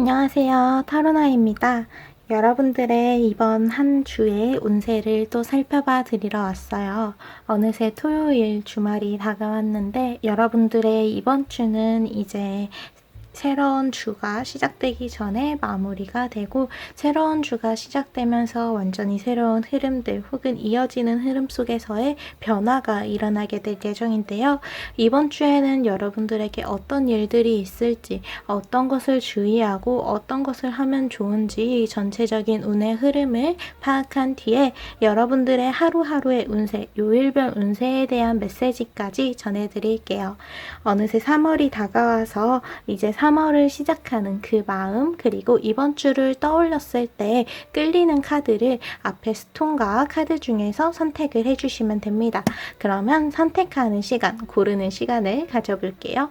안녕하세요. 타로나입니다. 여러분들의 이번 한 주의 운세를 또 살펴봐 드리러 왔어요. 어느새 토요일 주말이 다가왔는데 여러분들의 이번 주는 이제 새로운 주가 시작되기 전에 마무리가 되고 새로운 주가 시작되면서 완전히 새로운 흐름들 혹은 이어지는 흐름 속에서의 변화가 일어나게 될 예정인데요. 이번 주에는 여러분들에게 어떤 일들이 있을지, 어떤 것을 주의하고 어떤 것을 하면 좋은지 전체적인 운의 흐름을 파악한 뒤에 여러분들의 하루하루의 운세, 요일별 운세에 대한 메시지까지 전해드릴게요. 어느새 3월이 다가와서 이제 3월을 시작하는 그 마음, 그리고 이번 주를 떠올렸을 때 끌리는 카드를 앞에 스톤과 카드 중에서 선택을 해주시면 됩니다. 그러면 선택하는 시간, 고르는 시간을 가져볼게요.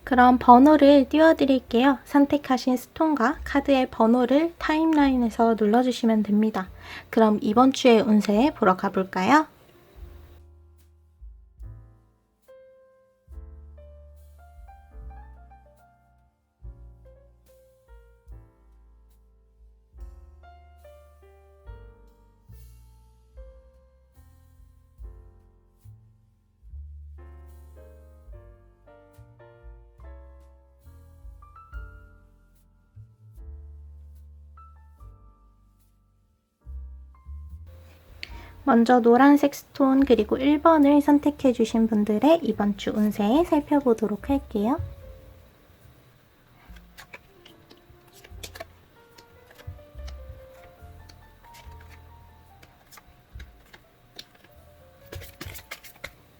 그럼 번호를 띄워드릴게요. 선택하신 스톤과 카드의 번호를 타임라인에서 눌러주시면 됩니다. 그럼 이번 주의 운세 보러 가볼까요? 먼저 노란색 스톤 그리고 1번을 선택해 주신 분들의 이번 주 운세 살펴보도록 할게요.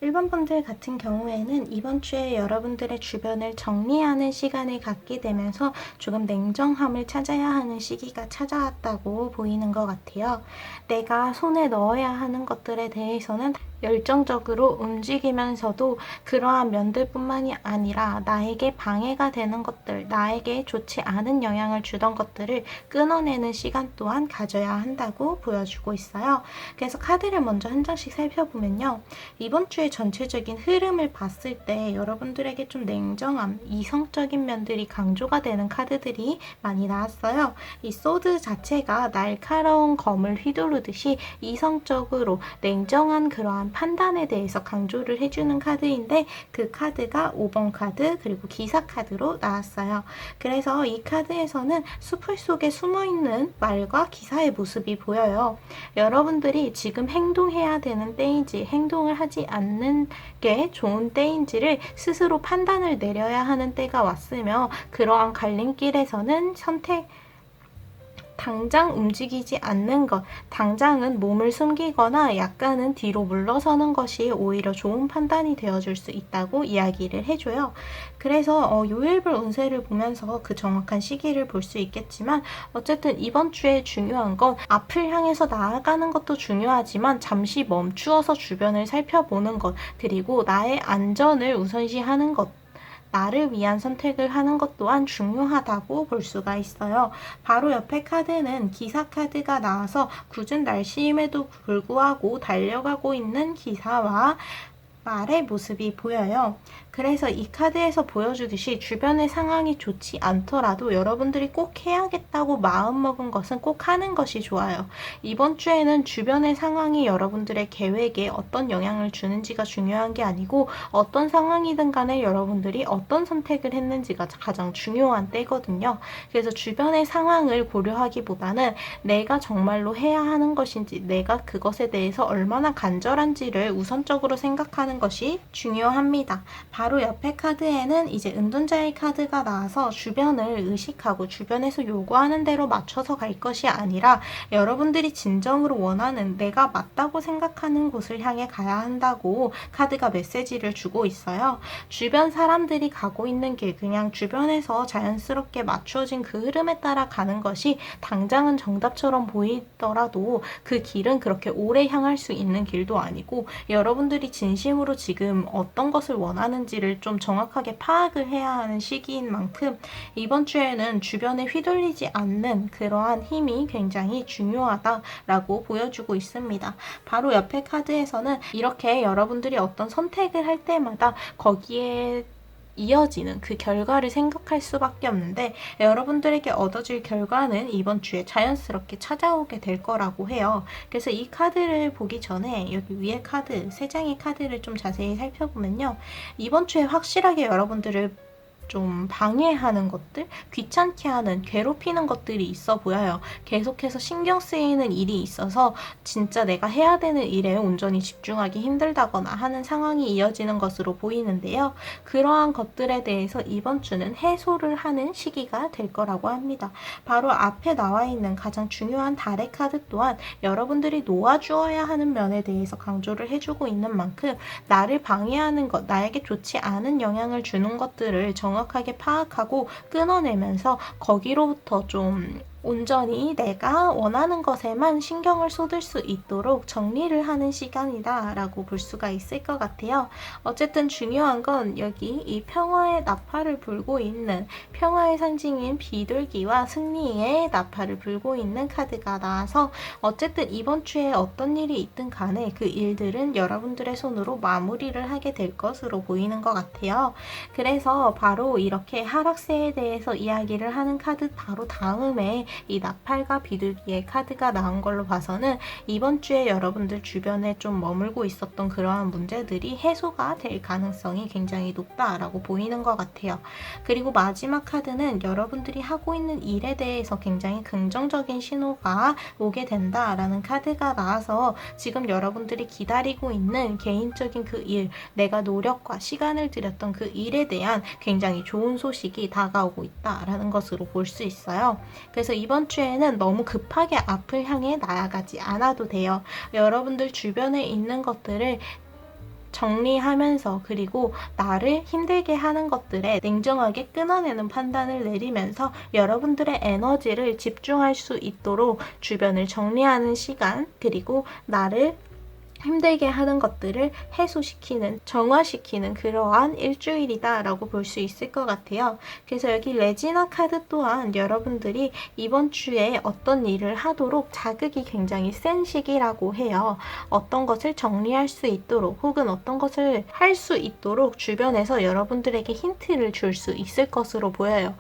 1번 분들 같은 경우에는 이번 주에 여러분들의 주변을 정리하는 시간을 갖게 되면서 조금 냉정함을 찾아야 하는 시기가 찾아왔다고 보이는 것 같아요. 내가 손에 넣어야 하는 것들에 대해서는 열정적으로 움직이면서도 그러한 면들뿐만이 아니라 나에게 방해가 되는 것들, 나에게 좋지 않은 영향을 주던 것들을 끊어내는 시간 또한 가져야 한다고 보여주고 있어요. 그래서 카드를 먼저 한 장씩 살펴보면요. 이번 주의 전체적인 흐름을 봤을 때 여러분들에게 좀 냉정함, 이성적인 면들이 강조가 되는 카드들이 많이 나왔어요. 이 소드 자체가 날카로운 검을 휘두르듯이 이성적으로 냉정한 그러한 판단에 대해서 강조를 해주는 카드인데 그 카드가 5번 카드 그리고 기사 카드로 나왔어요. 그래서 이 카드에서는 수풀 속에 숨어있는 말과 기사의 모습이 보여요. 여러분들이 지금 행동해야 되는 때인지 행동을 하지 않는 게 좋은 때인지를 스스로 판단을 내려야 하는 때가 왔으며 그러한 갈림길에서는 당장 움직이지 않는 것, 당장은 몸을 숨기거나 약간은 뒤로 물러서는 것이 오히려 좋은 판단이 되어줄 수 있다고 이야기를 해줘요. 그래서 요일별 운세를 보면서 그 정확한 시기를 볼 수 있겠지만 어쨌든 이번 주에 중요한 건 앞을 향해서 나아가는 것도 중요하지만 잠시 멈추어서 주변을 살펴보는 것, 그리고 나의 안전을 우선시하는 것, 나를 위한 선택을 하는 것 또한 중요하다고 볼 수가 있어요. 바로 옆에 카드는 기사 카드가 나와서 궂은 날씨임에도 불구하고 달려가고 있는 기사와 말의 모습이 보여요. 그래서 이 카드에서 보여주듯이 주변의 상황이 좋지 않더라도 여러분들이 꼭 해야겠다고 마음먹은 것은 꼭 하는 것이 좋아요. 이번 주에는 주변의 상황이 여러분들의 계획에 어떤 영향을 주는지가 중요한 게 아니고 어떤 상황이든 간에 여러분들이 어떤 선택을 했는지가 가장 중요한 때거든요. 그래서 주변의 상황을 고려하기보다는 내가 정말로 해야 하는 것인지 내가 그것에 대해서 얼마나 간절한지를 우선적으로 생각하는 것이 중요합니다. 바로 옆에 카드에는 이제 은둔자의 카드가 나와서 주변을 의식하고 주변에서 요구하는 대로 맞춰서 갈 것이 아니라 여러분들이 진정으로 원하는 내가 맞다고 생각하는 곳을 향해 가야 한다고 카드가 메시지를 주고 있어요. 주변 사람들이 가고 있는 길, 그냥 주변에서 자연스럽게 맞춰진 그 흐름에 따라 가는 것이 당장은 정답처럼 보이더라도 그 길은 그렇게 오래 향할 수 있는 길도 아니고 여러분들이 진심으로 지금 어떤 것을 원하는지 에너지를 좀 정확하게 파악을 해야 하는 시기인 만큼 이번 주에는 주변에 휘둘리지 않는 그러한 힘이 굉장히 중요하다라고 보여주고 있습니다. 바로 옆에 카드에서는 이렇게 여러분들이 어떤 선택을 할 때마다 거기에 이어지는 그 결과를 생각할 수밖에 없는데 여러분들에게 얻어질 결과는 이번 주에 자연스럽게 찾아오게 될 거라고 해요. 그래서 이 카드를 보기 전에 여기 위에 카드, 3장의 카드를 좀 자세히 살펴보면요. 이번 주에 확실하게 여러분들을 좀 방해하는 것들, 귀찮게 하는, 괴롭히는 것들이 있어 보여요. 계속해서 신경 쓰이는 일이 있어서 진짜 내가 해야 되는 일에 온전히 집중하기 힘들다거나 하는 상황이 이어지는 것으로 보이는데요. 그러한 것들에 대해서 이번 주는 해소를 하는 시기가 될 거라고 합니다. 바로 앞에 나와 있는 가장 중요한 달의 카드 또한 여러분들이 놓아주어야 하는 면에 대해서 강조를 해주고 있는 만큼 나를 방해하는 것, 나에게 좋지 않은 영향을 주는 것들을 정확하게 파악하고 끊어내면서 거기로부터 좀 온전히 내가 원하는 것에만 신경을 쏟을 수 있도록 정리를 하는 시간이다 라고 볼 수가 있을 것 같아요. 어쨌든 중요한 건 여기 이 평화의 나팔을 불고 있는, 평화의 상징인 비둘기와 승리의 나팔을 불고 있는 카드가 나와서 어쨌든 이번 주에 어떤 일이 있든 간에 그 일들은 여러분들의 손으로 마무리를 하게 될 것으로 보이는 것 같아요. 그래서 바로 이렇게 하락세에 대해서 이야기를 하는 카드 바로 다음에 이 나팔과 비둘기의 카드가 나온 걸로 봐서는 이번 주에 여러분들 주변에 좀 머물고 있었던 그러한 문제들이 해소가 될 가능성이 굉장히 높다라고 보이는 것 같아요. 그리고 마지막 카드는 여러분들이 하고 있는 일에 대해서 굉장히 긍정적인 신호가 오게 된다라는 카드가 나와서 지금 여러분들이 기다리고 있는 개인적인 그 일, 내가 노력과 시간을 들였던 그 일에 대한 굉장히 좋은 소식이 다가오고 있다라는 것으로 볼 수 있어요. 그래서 이번 주에는 너무 급하게 앞을 향해 나아가지 않아도 돼요. 여러분들 주변에 있는 것들을 정리하면서 그리고 나를 힘들게 하는 것들에 냉정하게 끊어내는 판단을 내리면서 여러분들의 에너지를 집중할 수 있도록 주변을 정리하는 시간, 그리고 나를 힘들게 하는 것들을 해소시키는, 정화시키는 그러한 일주일이다 라고 볼 수 있을 것 같아요. 그래서 여기 레지나 카드 또한 여러분들이 이번 주에 어떤 일을 하도록 자극이 굉장히 센 시기라고 해요. 어떤 것을 정리할 수 있도록 혹은 어떤 것을 할 수 있도록 주변에서 여러분들에게 힌트를 줄 수 있을 것으로 보여요.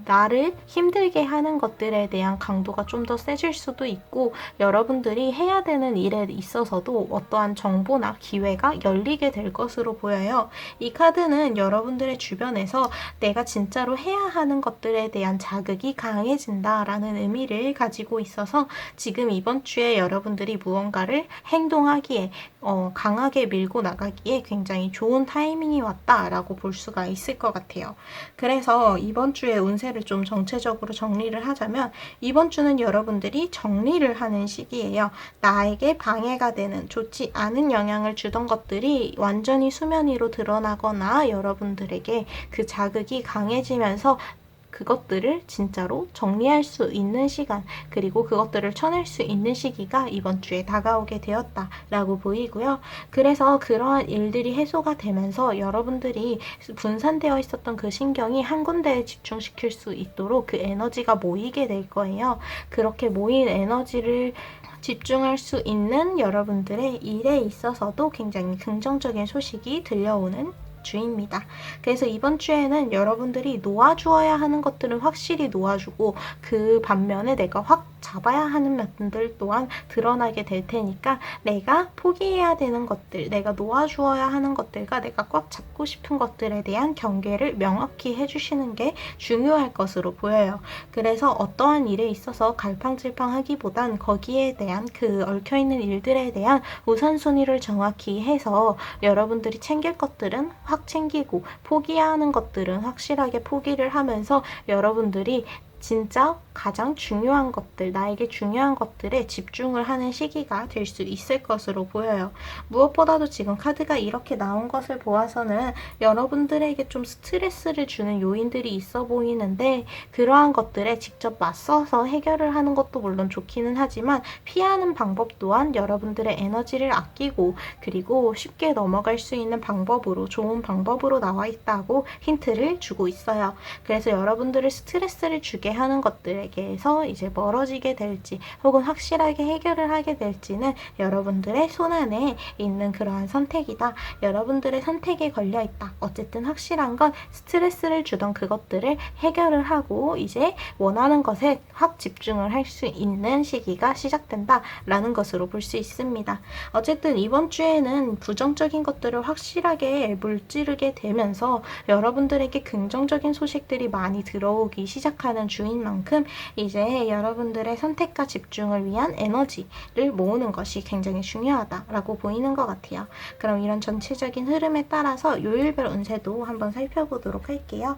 나를 힘들게 하는 것들에 대한 강도가 좀 더 세질 수도 있고 여러분들이 해야 되는 일에 있어서도 어떠한 정보나 기회가 열리게 될 것으로 보여요. 이 카드는 여러분들의 주변에서 내가 진짜로 해야 하는 것들에 대한 자극이 강해진다라는 의미를 가지고 있어서 지금 이번 주에 여러분들이 무언가를 행동하기에 강하게 밀고 나가기에 굉장히 좋은 타이밍이 왔다라고 볼 수가 있을 것 같아요. 그래서 이번 주의 운세를 좀 전체적으로 정리를 하자면 이번 주는 여러분들이 정리를 하는 시기예요. 나에게 방해가 되는 좋지 않은 영향을 주던 것들이 완전히 수면 위로 드러나거나 여러분들에게 그 자극이 강해지면서 그것들을 진짜로 정리할 수 있는 시간, 그리고 그것들을 쳐낼 수 있는 시기가 이번 주에 다가오게 되었다라고 보이고요. 그래서 그러한 일들이 해소가 되면서 여러분들이 분산되어 있었던 그 신경이 한 군데에 집중시킬 수 있도록 그 에너지가 모이게 될 거예요. 그렇게 모인 에너지를 집중할 수 있는 여러분들의 일에 있어서도 굉장히 긍정적인 소식이 들려오는 주입니다. 그래서 이번 주에는 여러분들이 놓아주어야 하는 것들은 확실히 놓아주고 그 반면에 내가 확 잡아야 하는 면들 또한 드러나게 될 테니까 내가 포기해야 되는 것들, 내가 놓아주어야 하는 것들과 내가 꽉 잡고 싶은 것들에 대한 경계를 명확히 해주시는 게 중요할 것으로 보여요. 그래서 어떠한 일에 있어서 갈팡질팡하기보단 거기에 대한 그 얽혀있는 일들에 대한 우선순위를 정확히 해서 여러분들이 챙길 것들은 확 챙기고 포기해야 하는 것들은 확실하게 포기를 하면서 여러분들이 진짜 가장 중요한 것들, 나에게 중요한 것들에 집중을 하는 시기가 될 수 있을 것으로 보여요. 무엇보다도 지금 카드가 이렇게 나온 것을 보아서는 여러분들에게 좀 스트레스를 주는 요인들이 있어 보이는데, 그러한 것들에 직접 맞서서 해결을 하는 것도 물론 좋기는 하지만 피하는 방법 또한 여러분들의 에너지를 아끼고 그리고 쉽게 넘어갈 수 있는 방법으로, 좋은 방법으로 나와 있다고 힌트를 주고 있어요. 그래서 여러분들을 스트레스를 주게 하는 것들에게서 이제 멀어지게 될지 혹은 확실하게 해결을 하게 될지는 여러분들의 손안에 있는 그러한 선택이다. 여러분들의 선택에 걸려 있다. 어쨌든 확실한 건 스트레스를 주던 그것들을 해결을 하고 이제 원하는 것에 확 집중을 할 수 있는 시기가 시작된다 라는 것으로 볼 수 있습니다. 어쨌든 이번 주에는 부정적인 것들을 확실하게 물찌르게 되면서 여러분들에게 긍정적인 소식들이 많이 들어오기 시작하는 주인 만큼 이제 여러분들의 선택과 집중을 위한 에너지를 모으는 것이 굉장히 중요하다라고 보이는 것 같아요. 그럼 이런 전체적인 흐름에 따라서 요일별 운세도 한번 살펴보도록 할게요.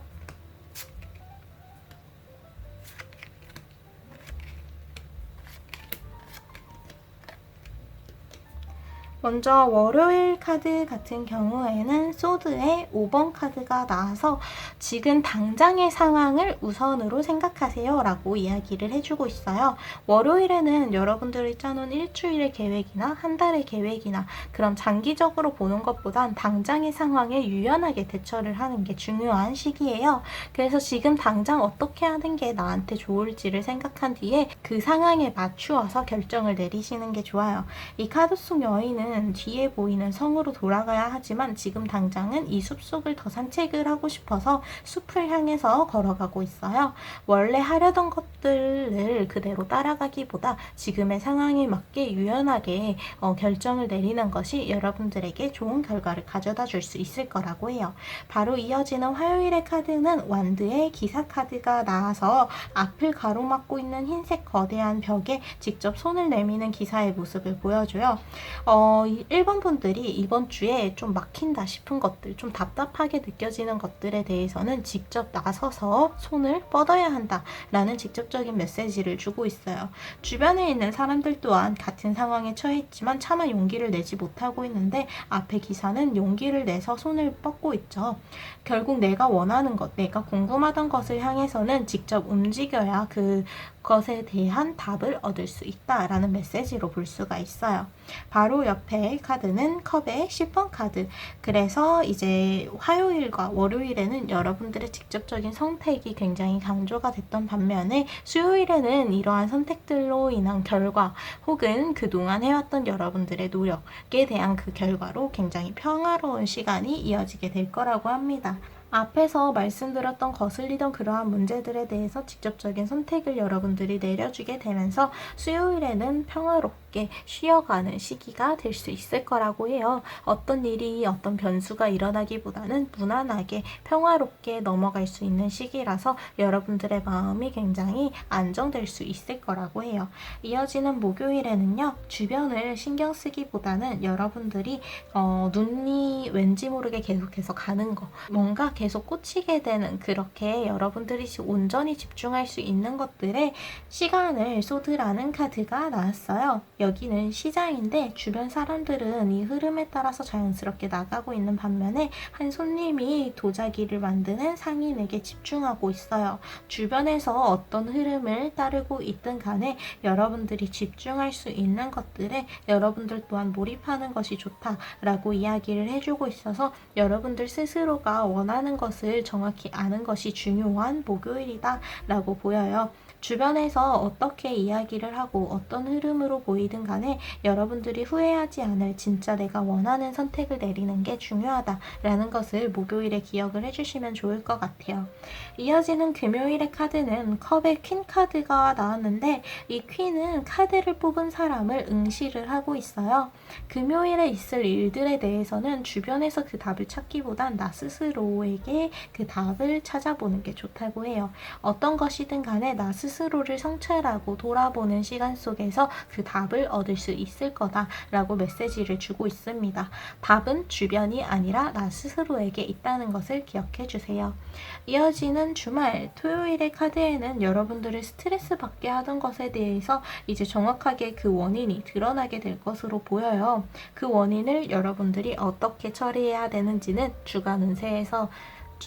먼저 월요일 카드 같은 경우에는 소드의 5번 카드가 나와서 지금 당장의 상황을 우선으로 생각하세요 라고 이야기를 해주고 있어요. 월요일에는 여러분들이 짜놓은 일주일의 계획이나 한 달의 계획이나 그런 장기적으로 보는 것보단 당장의 상황에 유연하게 대처를 하는 게 중요한 시기예요. 그래서 지금 당장 어떻게 하는 게 나한테 좋을지를 생각한 뒤에 그 상황에 맞추어서 결정을 내리시는 게 좋아요. 이 카드 속 여인은 뒤에 보이는 성으로 돌아가야 하지만 지금 당장은 이 숲속을 더 산책을 하고 싶어서 숲을 향해서 걸어가고 있어요. 원래 하려던 것들을 그대로 따라가기보다 지금의 상황에 맞게 유연하게 결정을 내리는 것이 여러분들에게 좋은 결과를 가져다 줄 수 있을 거라고 해요. 바로 이어지는 화요일의 카드는 완드의 기사 카드가 나와서 앞을 가로막고 있는 흰색 거대한 벽에 직접 손을 내미는 기사의 모습을 보여줘요. 1번 분들이 이번 주에 좀 막힌다 싶은 것들, 좀 답답하게 느껴지는 것들에 대해서는 직접 나서서 손을 뻗어야 한다 라는 직접적인 메시지를 주고 있어요. 주변에 있는 사람들 또한 같은 상황에 처해 있지만 차마 용기를 내지 못하고 있는데 앞에 기사는 용기를 내서 손을 뻗고 있죠. 결국 내가 원하는 것, 내가 궁금하던 것을 향해서는 직접 움직여야 그것에 대한 답을 얻을 수 있다라는 메시지로 볼 수가 있어요. 바로 옆에 카드는 컵의 10번 카드. 그래서 이제 화요일과 월요일에는 여러분들의 직접적인 선택이 굉장히 강조가 됐던 반면에 수요일에는 이러한 선택들로 인한 결과 혹은 그동안 해왔던 여러분들의 노력에 대한 그 결과로 굉장히 평화로운 시간이 이어지게 될 거라고 합니다. 앞에서 말씀드렸던 거슬리던 그러한 문제들에 대해서 직접적인 선택을 여러분들이 내려주게 되면서 수요일에는 평화롭게 쉬어가는 시기가 될 수 있을 거라고 해요. 어떤 일이 어떤 변수가 일어나기보다는 무난하게 평화롭게 넘어갈 수 있는 시기라서 여러분들의 마음이 굉장히 안정될 수 있을 거라고 해요. 이어지는 목요일에는요. 주변을 신경 쓰기보다는 여러분들이 눈이 왠지 모르게 계속해서 가는 거, 뭔가 계속 꽂히게 되는, 그렇게 여러분들이 온전히 집중할 수 있는 것들에 시간을 쏟으라는 카드가 나왔어요. 여기는 시장인데 주변 사람들은 이 흐름에 따라서 자연스럽게 나가고 있는 반면에 한 손님이 도자기를 만드는 상인에게 집중하고 있어요. 주변에서 어떤 흐름을 따르고 있든 간에 여러분들이 집중할 수 있는 것들에 여러분들 또한 몰입하는 것이 좋다라고 이야기를 해주고 있어서 여러분들 스스로가 원하는 것을 정확히 아는 것이 중요한 목요일이다 라고 보여요. 주변에서 어떻게 이야기를 하고 어떤 흐름으로 보이든 간에 여러분들이 후회하지 않을 진짜 내가 원하는 선택을 내리는 게 중요하다라는 것을 목요일에 기억을 해주시면 좋을 것 같아요. 이어지는 금요일의 카드는 컵의 퀸 카드가 나왔는데 이 퀸은 카드를 뽑은 사람을 응시를 하고 있어요. 금요일에 있을 일들에 대해서는 주변에서 그 답을 찾기보단 나 스스로에게 자신에게 그 답을 찾아보는 게 좋다고 해요. 어떤 것이든 간에 나 스스로를 성찰하고 돌아보는 시간 속에서 그 답을 얻을 수 있을 거다라고 메시지를 주고 있습니다. 답은 주변이 아니라 나 스스로에게 있다는 것을 기억해 주세요. 이어지는 주말 토요일의 카드에는 여러분들을 스트레스 받게 하던 것에 대해서 이제 정확하게 그 원인이 드러나게 될 것으로 보여요. 그 원인을 여러분들이 어떻게 처리해야 되는지는 주간 운세에서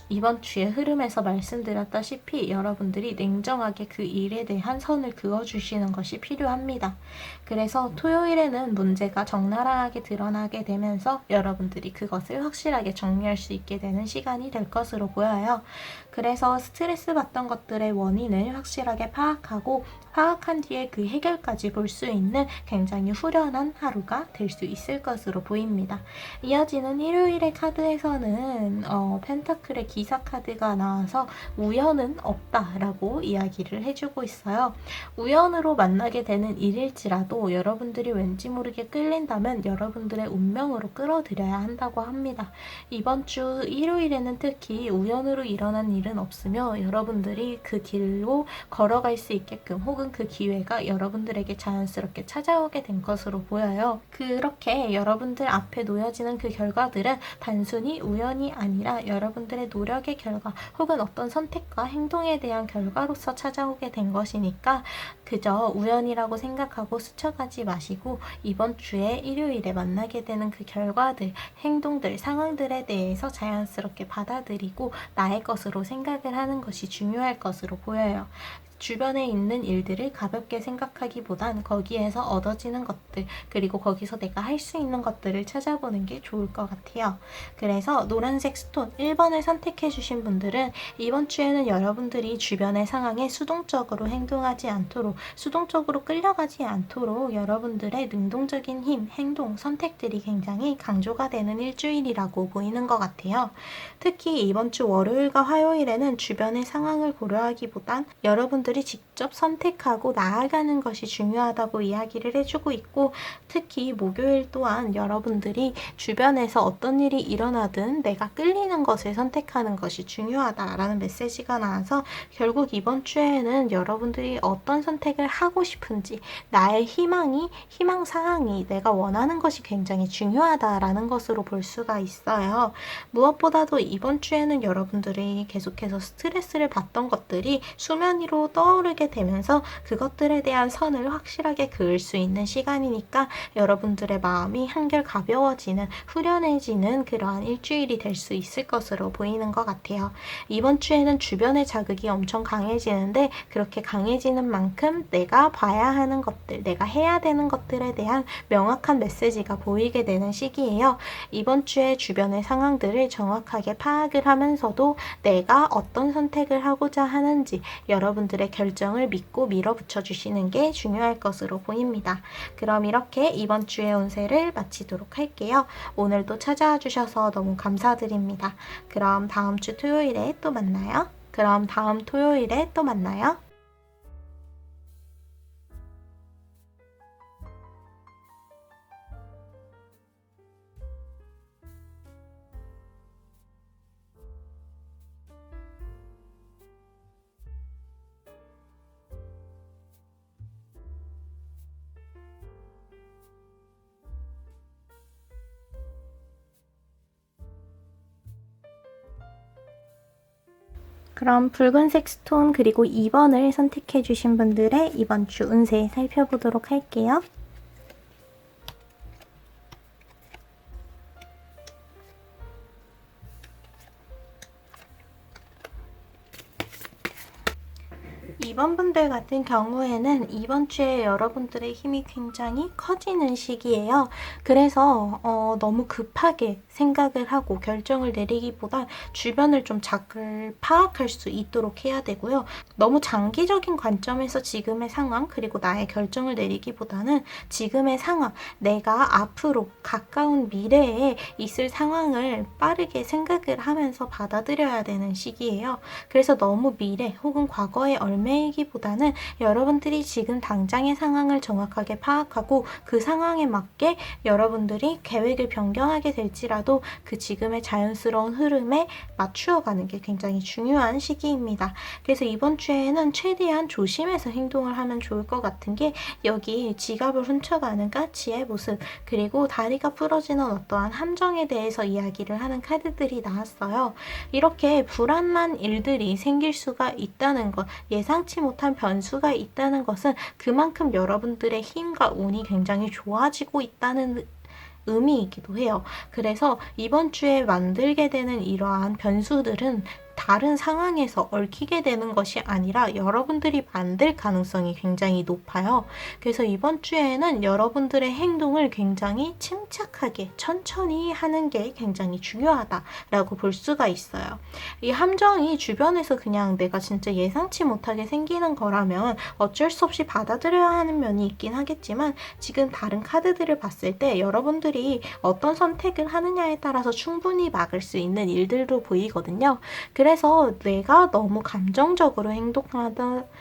이번 주의 흐름에서 말씀드렸다시피 여러분들이 냉정하게 그 일에 대한 선을 그어주시는 것이 필요합니다. 그래서 토요일에는 문제가 적나라하게 드러나게 되면서 여러분들이 그것을 확실하게 정리할 수 있게 되는 시간이 될 것으로 보여요. 그래서 스트레스 받던 것들의 원인을 확실하게 파악한 뒤에 그 해결까지 볼 수 있는 굉장히 후련한 하루가 될 수 있을 것으로 보입니다. 이어지는 일요일의 카드에서는 펜타클의 기사 카드가 나와서 우연은 없다라고 이야기를 해주고 있어요. 우연으로 만나게 되는 일일지라도 여러분들이 왠지 모르게 끌린다면 여러분들의 운명으로 끌어들여야 한다고 합니다. 이번 주 일요일에는 특히 우연으로 일어난 일은 없으며 여러분들이 그 길로 걸어갈 수 있게끔 혹은 그 기회가 여러분들에게 자연스럽게 찾아오게 된 것으로 보여요. 그렇게 여러분들 앞에 놓여지는 그 결과들은 단순히 우연이 아니라 여러분들의 노력의 결과 혹은 어떤 선택과 행동에 대한 결과로서 찾아오게 된 것이니까 그저 우연이라고 생각하고 스쳐가지 마시고 이번 주에 일요일에 만나게 되는 그 결과들, 행동들, 상황들에 대해서 자연스럽게 받아들이고 나의 것으로 생각을 하는 것이 중요할 것으로 보여요. 주변에 있는 일들을 가볍게 생각하기보단 거기에서 얻어지는 것들 그리고 거기서 내가 할 수 있는 것들을 찾아보는 게 좋을 것 같아요. 그래서 노란색 스톤 1번을 선택해 주신 분들은 이번 주에는 여러분들이 주변의 상황에 수동적으로 행동하지 않도록 수동적으로 끌려가지 않도록 여러분들의 능동적인 힘, 행동, 선택들이 굉장히 강조가 되는 일주일이라고 보이는 것 같아요. 특히 이번 주 월요일과 화요일에는 주변의 상황을 고려하기보단 여러분들이 직접 선택하고 나아가는 것이 중요하다고 이야기를 해주고 있고 특히 목요일 또한 여러분들이 주변에서 어떤 일이 일어나든 내가 끌리는 것을 선택하는 것이 중요하다라는 메시지가 나와서 결국 이번 주에는 여러분들이 어떤 선택을 하고 싶은지 나의 희망사항이 내가 원하는 것이 굉장히 중요하다라는 것으로 볼 수가 있어요. 무엇보다도 이번 주에는 여러분들이 계속해서 스트레스를 받던 것들이 수면 위로 떠오르게 되면서 그것들에 대한 선을 확실하게 그을 수 있는 시간이니까 여러분들의 마음이 한결 가벼워지는 후련해지는 그러한 일주일이 될 수 있을 것으로 보이는 것 같아요. 이번 주에는 주변의 자극이 엄청 강해지는데 그렇게 강해지는 만큼 내가 봐야 하는 것들, 내가 해야 되는 것들에 대한 명확한 메시지가 보이게 되는 시기예요. 이번 주에 주변의 상황들을 정확하게 파악을 하면서도 내가 어떤 선택을 하고자 하는지 여러분들의 결정을 믿고 밀어붙여 주시는 게 중요할 것으로 보입니다. 그럼 이렇게 이번 주의 운세를 마치도록 할게요. 오늘도 찾아와 주셔서 너무 감사드립니다. 그럼 다음 주 토요일에 또 만나요. 그럼 붉은색 스톤 그리고 2번을 선택해 주신 분들의 이번 주 운세 살펴보도록 할게요. 이번 분들 같은 경우에는 이번 주에 여러분들의 힘이 굉장히 커지는 시기예요. 그래서 너무 급하게 생각을 하고 결정을 내리기보단 주변을 좀 잘 파악할 수 있도록 해야 되고요. 너무 장기적인 관점에서 지금의 상황 그리고 나의 결정을 내리기보다는 지금의 상황, 내가 앞으로 가까운 미래에 있을 상황을 빠르게 생각을 하면서 받아들여야 되는 시기예요. 그래서 너무 미래 혹은 과거에 얽매여 얽매이기보다는 여러분들이 지금 당장의 상황을 정확하게 파악하고 그 상황에 맞게 여러분들이 계획을 변경하게 될지라도 그 지금의 자연스러운 흐름에 맞추어 가는 게 굉장히 중요한 시기입니다. 그래서 이번 주에는 최대한 조심해서 행동을 하면 좋을 것 같은 게 여기 지갑을 훔쳐가는 까치의 모습, 그리고 다리가 부러지는 어떠한 함정에 대해서 이야기를 하는 카드들이 나왔어요. 이렇게 불안한 일들이 생길 수가 있다는 것, 예상치 못한 변수가 있다는 것은 그만큼 여러분들의 힘과 운이 굉장히 좋아지고 있다는 의미이기도 해요. 그래서 이번 주에 만들게 되는 이러한 변수들은 다른 상황에서 얽히게 되는 것이 아니라 여러분들이 만들 가능성이 굉장히 높아요. 그래서 이번 주에는 여러분들의 행동을 굉장히 침착하게 천천히 하는 게 굉장히 중요하다라고 볼 수가 있어요. 이 함정이 주변에서 그냥 내가 진짜 예상치 못하게 생기는 거라면 어쩔 수 없이 받아들여야 하는 면이 있긴 하겠지만, 지금 다른 카드들을 봤을 때 여러분들이 어떤 선택을 하느냐에 따라서 충분히 막을 수 있는 일들도 보이거든요. 그래서 내가 너무 감정적으로 행동한다던가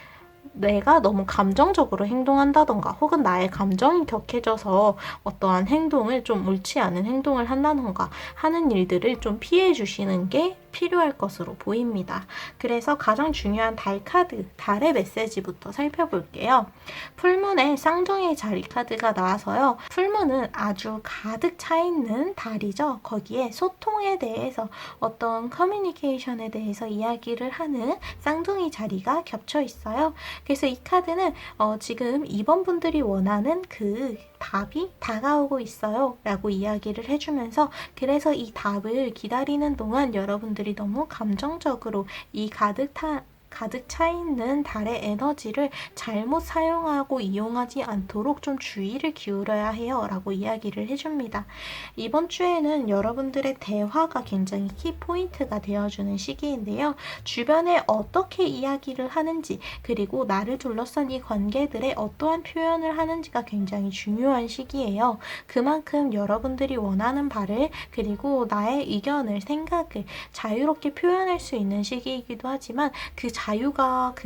혹은 나의 감정이 격해져서 어떠한 행동을 좀 옳지 않은 행동을 한다던가 하는 일들을 좀 피해 주시는 게 필요할 것으로 보입니다. 그래서 가장 중요한 달 카드, 달의 메시지부터 살펴볼게요. 풀문에 쌍둥이 자리 카드가 나와서요. 풀문은 아주 가득 차 있는 달이죠. 거기에 소통에 대해서, 어떤 커뮤니케이션에 대해서 이야기를 하는 쌍둥이 자리가 겹쳐 있어요. 그래서 이 카드는 지금 2번 분들이 원하는 그 답이 다가오고 있어요 라고 이야기를 해주면서, 그래서 이 답을 기다리는 동안 여러분들이 너무 감정적으로 이 가득 차 있는 달의 에너지를 잘못 사용하고 이용하지 않도록 좀 주의를 기울여야 해요 라고 이야기를 해줍니다. 이번 주에는 여러분들의 대화가 굉장히 키포인트가 되어주는 시기인데요. 주변에 어떻게 이야기를 하는지, 그리고 나를 둘러싼 이 관계들에 어떠한 표현을 하는지가 굉장히 중요한 시기예요. 그만큼 여러분들이 원하는 바를, 그리고 나의 의견을, 생각을 자유롭게 표현할 수 있는 시기이기도 하지만, 그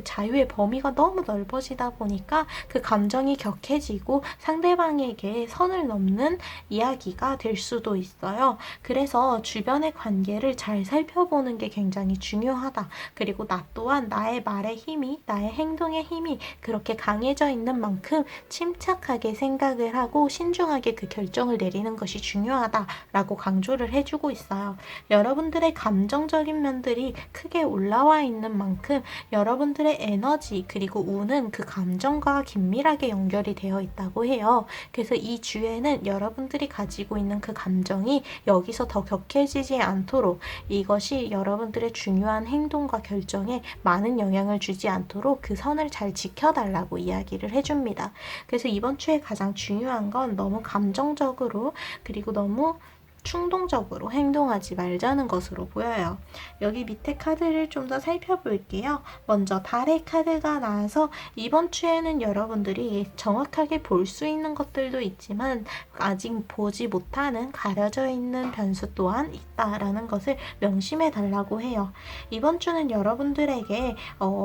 자유의 범위가 너무 넓어지다 보니까 그 감정이 격해지고 상대방에게 선을 넘는 이야기가 될 수도 있어요. 그래서 주변의 관계를 잘 살펴보는 게 굉장히 중요하다. 그리고 나 또한 나의 말의 힘이, 나의 행동의 힘이 그렇게 강해져 있는 만큼 침착하게 생각을 하고 신중하게 그 결정을 내리는 것이 중요하다라고 강조를 해주고 있어요. 여러분들의 감정적인 면들이 크게 올라와 있는 만큼 여러분들의 에너지 그리고 운은 그 감정과 긴밀하게 연결이 되어 있다고 해요. 그래서 이 주에는 여러분들이 가지고 있는 그 감정이 여기서 더 격해지지 않도록, 이것이 여러분들의 중요한 행동과 결정에 많은 영향을 주지 않도록 그 선을 잘 지켜달라고 이야기를 해줍니다. 그래서 이번 주에 가장 중요한 건 너무 감정적으로, 그리고 너무 충동적으로 행동하지 말자는 것으로 보여요. 여기 밑에 카드를 좀 더 살펴볼게요. 먼저 달의 카드가 나와서 이번 주에는 여러분들이 정확하게 볼 수 있는 것들도 있지만 아직 보지 못하는 가려져 있는 변수 또한 있다라는 것을 명심해 달라고 해요. 이번 주는 여러분들에게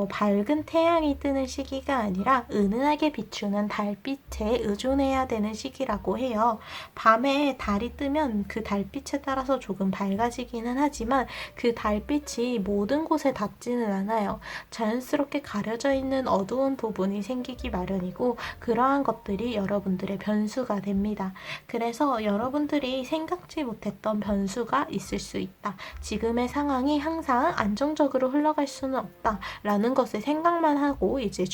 밝은 태양이 뜨는 시기가 아니라 은은하게 비추는 달빛에 의존해야 되는 시기라고 해요. 밤에 달이 뜨면 그 달빛에 따라서 조금 밝아지기는 하지만 그 달빛이 모든 곳에 닿지는 않아요. 자연스럽게 가려져 있는 어두운 부분이 생기기 마련이고, 그러한 것들이 여러분들의 변수가 됩니다. 그래서 여러분들이 생각지 못했던 변수가 있을 수 있다. 지금의 상황이 항상 안정적으로 흘러갈 수는 없다 라는 것을 생각만 하고 이제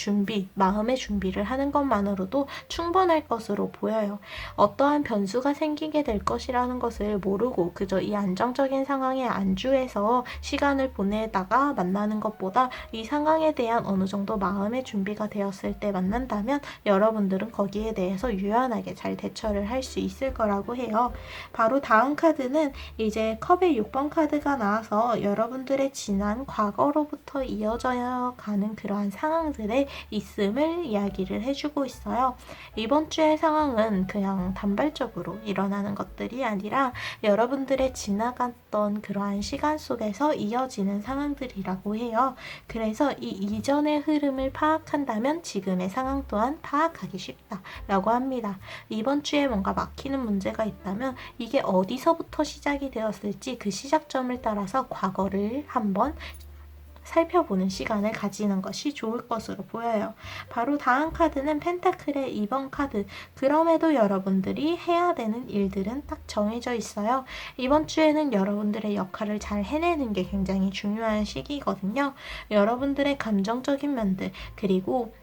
마음의 준비를 하는 것만으로도 충분할 것으로 보여요. 어떠한 변수가 생기게 될 것이라는 것을 모르고 그저 이 안정적인 상황에 안주해서 시간을 보내다가 만나는 것보다 이 상황에 대한 어느 정도 마음의 준비가 되었을 때 만난다면 여러분들은 거기에 대해서 유연하게 잘 대처를 할 수 있을 거라고 해요. 바로 다음 카드는 이제 컵의 6번 카드가 나와서 여러분들의 지난 과거로부터 이어져 가는 그러한 상황들의 있음을 이야기를 해주고 있어요. 이번 주의 상황은 그냥 단발적으로 일어나는 것들이 아니라 아니라 여러분들의 지나갔던 그러한 시간 속에서 이어지는 상황들이라고 해요. 그래서 이 이전의 흐름을 파악한다면 지금의 상황 또한 파악하기 쉽다라고 합니다. 이번 주에 뭔가 막히는 문제가 있다면 이게 어디서부터 시작이 되었을지 그 시작점을 따라서 과거를 한번 살펴보는 시간을 가지는 것이 좋을 것으로 보여요. 바로 다음 카드는 펜타클의 2번 카드. 그럼에도 여러분들이 해야 되는 일들은 딱 정해져 있어요. 이번 주에는 여러분들의 역할을 잘 해내는 게 굉장히 중요한 시기거든요. 여러분들의 감정적인 면들, 그리고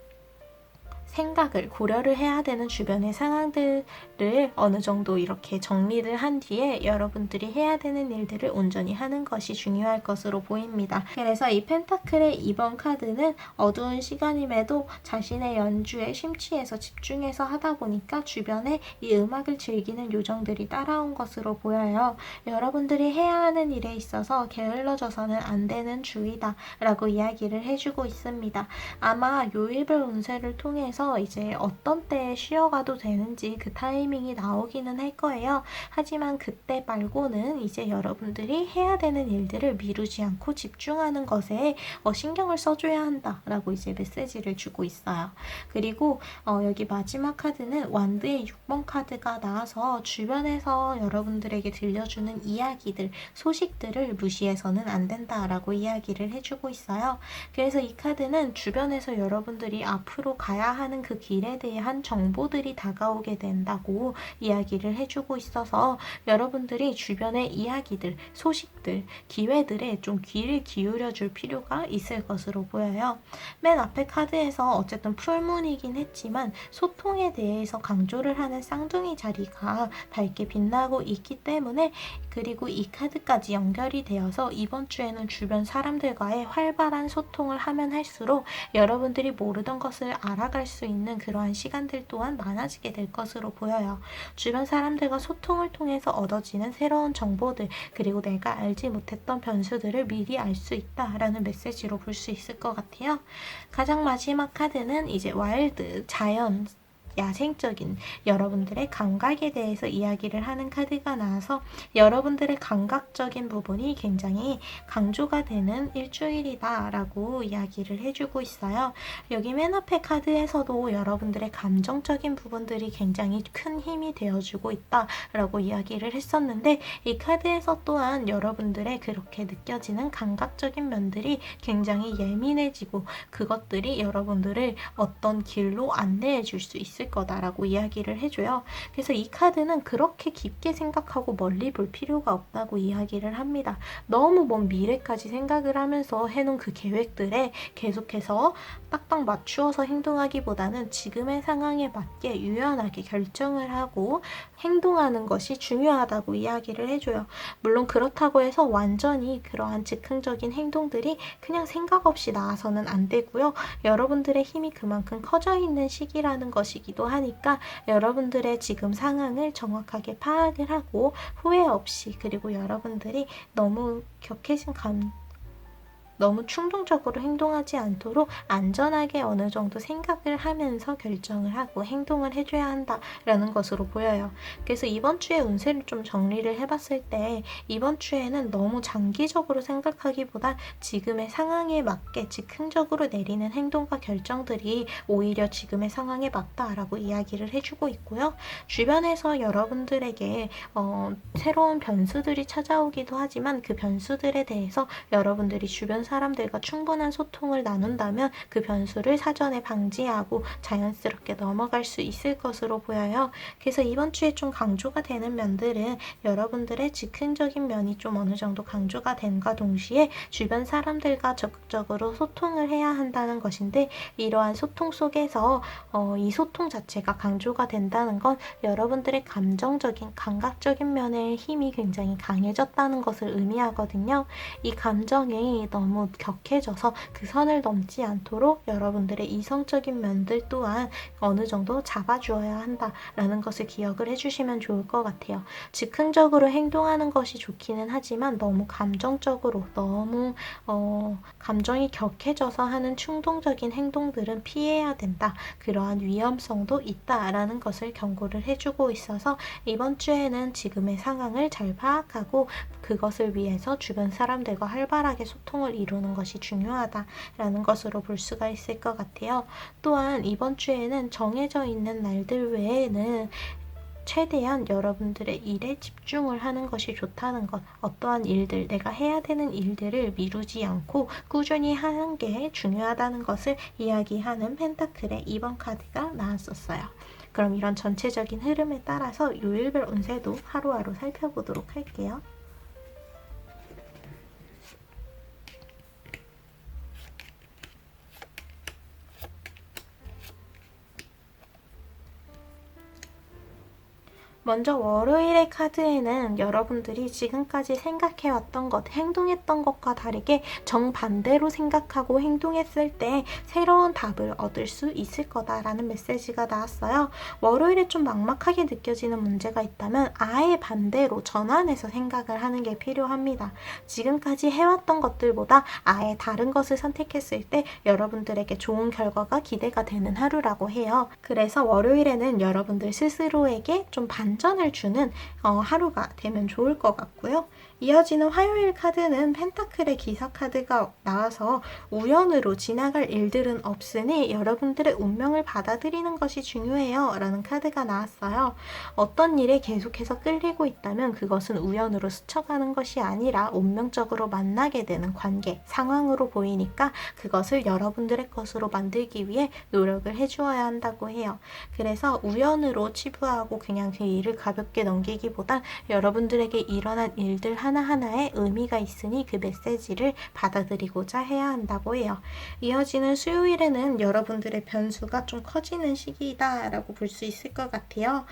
생각을 고려를 해야 되는 주변의 상황들을 어느 정도 이렇게 정리를 한 뒤에 여러분들이 해야 되는 일들을 온전히 하는 것이 중요할 것으로 보입니다. 그래서 이 펜타클의 2번 카드는 어두운 시간임에도 자신의 연주에 심취해서 집중해서 하다 보니까 주변에 이 음악을 즐기는 요정들이 따라온 것으로 보여요. 여러분들이 해야 하는 일에 있어서 게을러져서는 안 되는 주의다 라고 이야기를 해주고 있습니다. 아마 요일별 운세를 통해서 이제 어떤 때에 쉬어가도 되는지 그 타이밍이 나오기는 할 거예요. 하지만 그때 말고는 이제 여러분들이 해야 되는 일들을 미루지 않고 집중하는 것에 신경을 써줘야 한다라고 이제 메시지를 주고 있어요. 그리고 여기 마지막 카드는 완드의 6번 카드가 나와서 주변에서 여러분들에게 들려주는 이야기들, 소식들을 무시해서는 안 된다라고 이야기를 해주고 있어요. 그래서 이 카드는 주변에서 여러분들이 앞으로 가야 하는 그 길에 대한 정보들이 다가오게 된다고 이야기를 해주고 있어서 여러분들이 주변의 이야기들, 소식들, 기회들에 좀 귀를 기울여 줄 필요가 있을 것으로 보여요. 맨 앞에 카드에서 어쨌든 풀문이긴 했지만 소통에 대해서 강조를 하는 쌍둥이 자리가 밝게 빛나고 있기 때문에, 그리고 이 카드까지 연결이 되어서 이번 주에는 주변 사람들과의 활발한 소통을 하면 할수록 여러분들이 모르던 것을 알아갈 수 있는 그러한 시간들 또한 많아지게 될 것으로 보여요. 주변 사람들과 소통을 통해서 얻어지는 새로운 정보들, 그리고 내가 알지 못했던 변수들을 미리 알 수 있다라는 메시지로 볼 수 있을 것 같아요. 가장 마지막 카드는 이제 와일드, 자연, 야생적인 여러분들의 감각에 대해서 이야기를 하는 카드가 나와서 여러분들의 감각적인 부분이 굉장히 강조가 되는 일주일이다 라고 이야기를 해주고 있어요. 여기 맨 앞에 카드에서도 여러분들의 감정적인 부분들이 굉장히 큰 힘이 되어주고 있다 라고 이야기를 했었는데, 이 카드에서 또한 여러분들의 그렇게 느껴지는 감각적인 면들이 굉장히 예민해지고 그것들이 여러분들을 어떤 길로 안내해 줄 수 있을 거다라고 이야기를 해줘요. 그래서 이 카드는 그렇게 깊게 생각하고 멀리 볼 필요가 없다고 이야기를 합니다. 너무 먼 미래까지 생각을 하면서 해놓은 그 계획들에 계속해서 딱딱 맞추어서 행동하기보다는 지금의 상황에 맞게 유연하게 결정을 하고 행동하는 것이 중요하다고 이야기를 해줘요. 물론 그렇다고 해서 완전히 그러한 즉흥적인 행동들이 그냥 생각 없이 나와서는 안 되고요. 여러분들의 힘이 그만큼 커져 있는 시기라는 것이기도 하니까 여러분들의 지금 상황을 정확하게 파악을 하고 후회 없이, 그리고 여러분들이 너무 너무 충동적으로 행동하지 않도록 안전하게 어느 정도 생각을 하면서 결정을 하고 행동을 해줘야 한다라는 것으로 보여요. 그래서 이번 주에 운세를 좀 정리를 해봤을 때 이번 주에는 너무 장기적으로 생각하기보다 지금의 상황에 맞게 즉흥적으로 내리는 행동과 결정들이 오히려 지금의 상황에 맞다라고 이야기를 해주고 있고요. 주변에서 여러분들에게 새로운 변수들이 찾아오기도 하지만 그 변수들에 대해서 여러분들이 주변 사람들과 충분한 소통을 나눈다면 그 변수를 사전에 방지하고 자연스럽게 넘어갈 수 있을 것으로 보여요. 그래서 이번 주에 좀 강조가 되는 면들은 여러분들의 즉흥적인 면이 좀 어느 정도 강조가 된과 동시에 주변 사람들과 적극적으로 소통을 해야 한다는 것인데, 이러한 소통 속에서 이 소통 자체가 강조가 된다는 건 여러분들의 감정적인, 감각적인 면의 힘이 굉장히 강해졌다는 것을 의미하거든요. 이 감정이 너무 너무 격해져서 그 선을 넘지 않도록 여러분들의 이성적인 면들 또한 어느 정도 잡아주어야 한다라는 것을 기억을 해주시면 좋을 것 같아요. 즉흥적으로 행동하는 것이 좋기는 하지만 너무 감정적으로 너무 감정이 격해져서 하는 충동적인 행동들은 피해야 된다. 그러한 위험성도 있다라는 것을 경고를 해주고 있어서 이번 주에는 지금의 상황을 잘 파악하고 그것을 위해서 주변 사람들과 활발하게 소통을 이루는 것이 중요하다라는 것으로 볼 수가 있을 것 같아요. 또한 이번 주에는 정해져 있는 날들 외에는 최대한 여러분들의 일에 집중을 하는 것이 좋다는 것, 어떠한 일들, 내가 해야 되는 일들을 미루지 않고 꾸준히 하는 게 중요하다는 것을 이야기하는 펜타클의 2번 카드가 나왔었어요. 그럼 이런 전체적인 흐름에 따라서 요일별 운세도 하루하루 살펴보도록 할게요. 먼저 월요일의 카드에는 여러분들이 지금까지 생각해왔던 것, 행동했던 것과 다르게 정반대로 생각하고 행동했을 때 새로운 답을 얻을 수 있을 거다라는 메시지가 나왔어요. 월요일에 좀 막막하게 느껴지는 문제가 있다면 아예 반대로 전환해서 생각을 하는 게 필요합니다. 지금까지 해왔던 것들보다 아예 다른 것을 선택했을 때 여러분들에게 좋은 결과가 기대가 되는 하루라고 해요. 그래서 월요일에는 여러분들 스스로에게 좀 반전을 주는 하루가 되면 좋을 것 같고요. 이어지는 화요일 카드는 펜타클의 기사 카드가 나와서 우연으로 지나갈 일들은 없으니 여러분들의 운명을 받아들이는 것이 중요해요 라는 카드가 나왔어요. 어떤 일에 계속해서 끌리고 있다면 그것은 우연으로 스쳐가는 것이 아니라 운명적으로 만나게 되는 관계, 상황으로 보이니까 그것을 여러분들의 것으로 만들기 위해 노력을 해주어야 한다고 해요. 그래서 우연으로 치부하고 그냥 그 일을 가볍게 넘기기보단 여러분들에게 일어난 일들 하나하나에 의미가 있으니 그 메시지를 받아들이고자 해야 한다고 해요. 이어지는 수요일에는 여러분들의 변수가 좀 커지는 시기이다라고 볼 수 있을 것 같아요.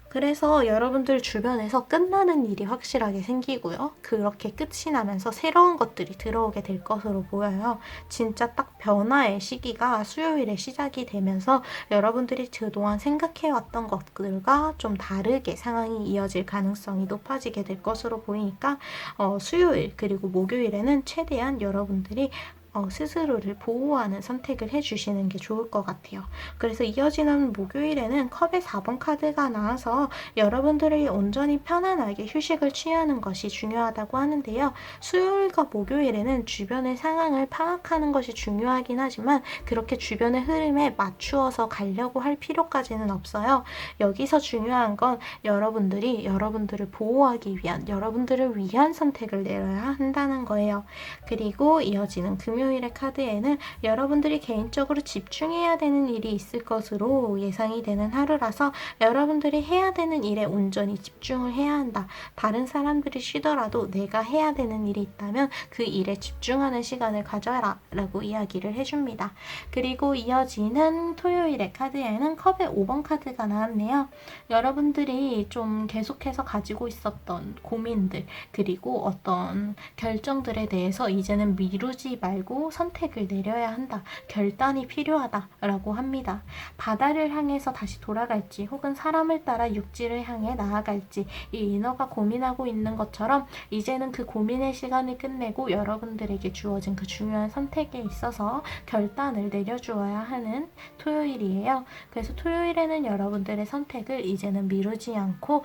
그래서 여러분들 주변에서 끝나는 일이 확실하게 생기고요. 그렇게 끝이 나면서 새로운 것들이 들어오게 될 것으로 보여요. 진짜 딱 변화의 시기가 수요일에 시작이 되면서 여러분들이 그동안 생각해왔던 것들과 좀 다르게 상황이 이어질 가능성이 높아지게 될 것으로 보이니까 수요일 그리고 목요일에는 최대한 여러분들이 스스로를 보호하는 선택을 해주시는 게 좋을 것 같아요. 그래서 이어지는 목요일에는 컵의 4번 카드가 나와서 여러분들이 온전히 편안하게 휴식을 취하는 것이 중요하다고 하는데요. 수요일과 목요일에는 주변의 상황을 파악하는 것이 중요하긴 하지만 그렇게 주변의 흐름에 맞추어서 가려고 할 필요까지는 없어요. 여기서 중요한 건 여러분들이 여러분들을 보호하기 위한, 여러분들을 위한 선택을 내려야 한다는 거예요. 그리고 이어지는 금요일의 카드에는 여러분들이 개인적으로 집중해야 되는 일이 있을 것으로 예상이 되는 하루라서 여러분들이 해야 되는 일에 온전히 집중을 해야 한다. 다른 사람들이 쉬더라도 내가 해야 되는 일이 있다면 그 일에 집중하는 시간을 가져라 라고 이야기를 해줍니다. 그리고 이어지는 토요일의 카드에는 컵의 5번 카드가 나왔네요. 여러분들이 좀 계속해서 가지고 있었던 고민들 그리고 어떤 결정들에 대해서 이제는 미루지 말고 선택을 내려야 한다. 결단이 필요하다라고 합니다. 바다를 향해서 다시 돌아갈지 혹은 사람을 따라 육지를 향해 나아갈지 이 인어가 고민하고 있는 것처럼 이제는 그 고민의 시간을 끝내고 여러분들에게 주어진 그 중요한 선택에 있어서 결단을 내려주어야 하는 토요일이에요. 그래서 토요일에는 여러분들의 선택을 이제는 미루지 않고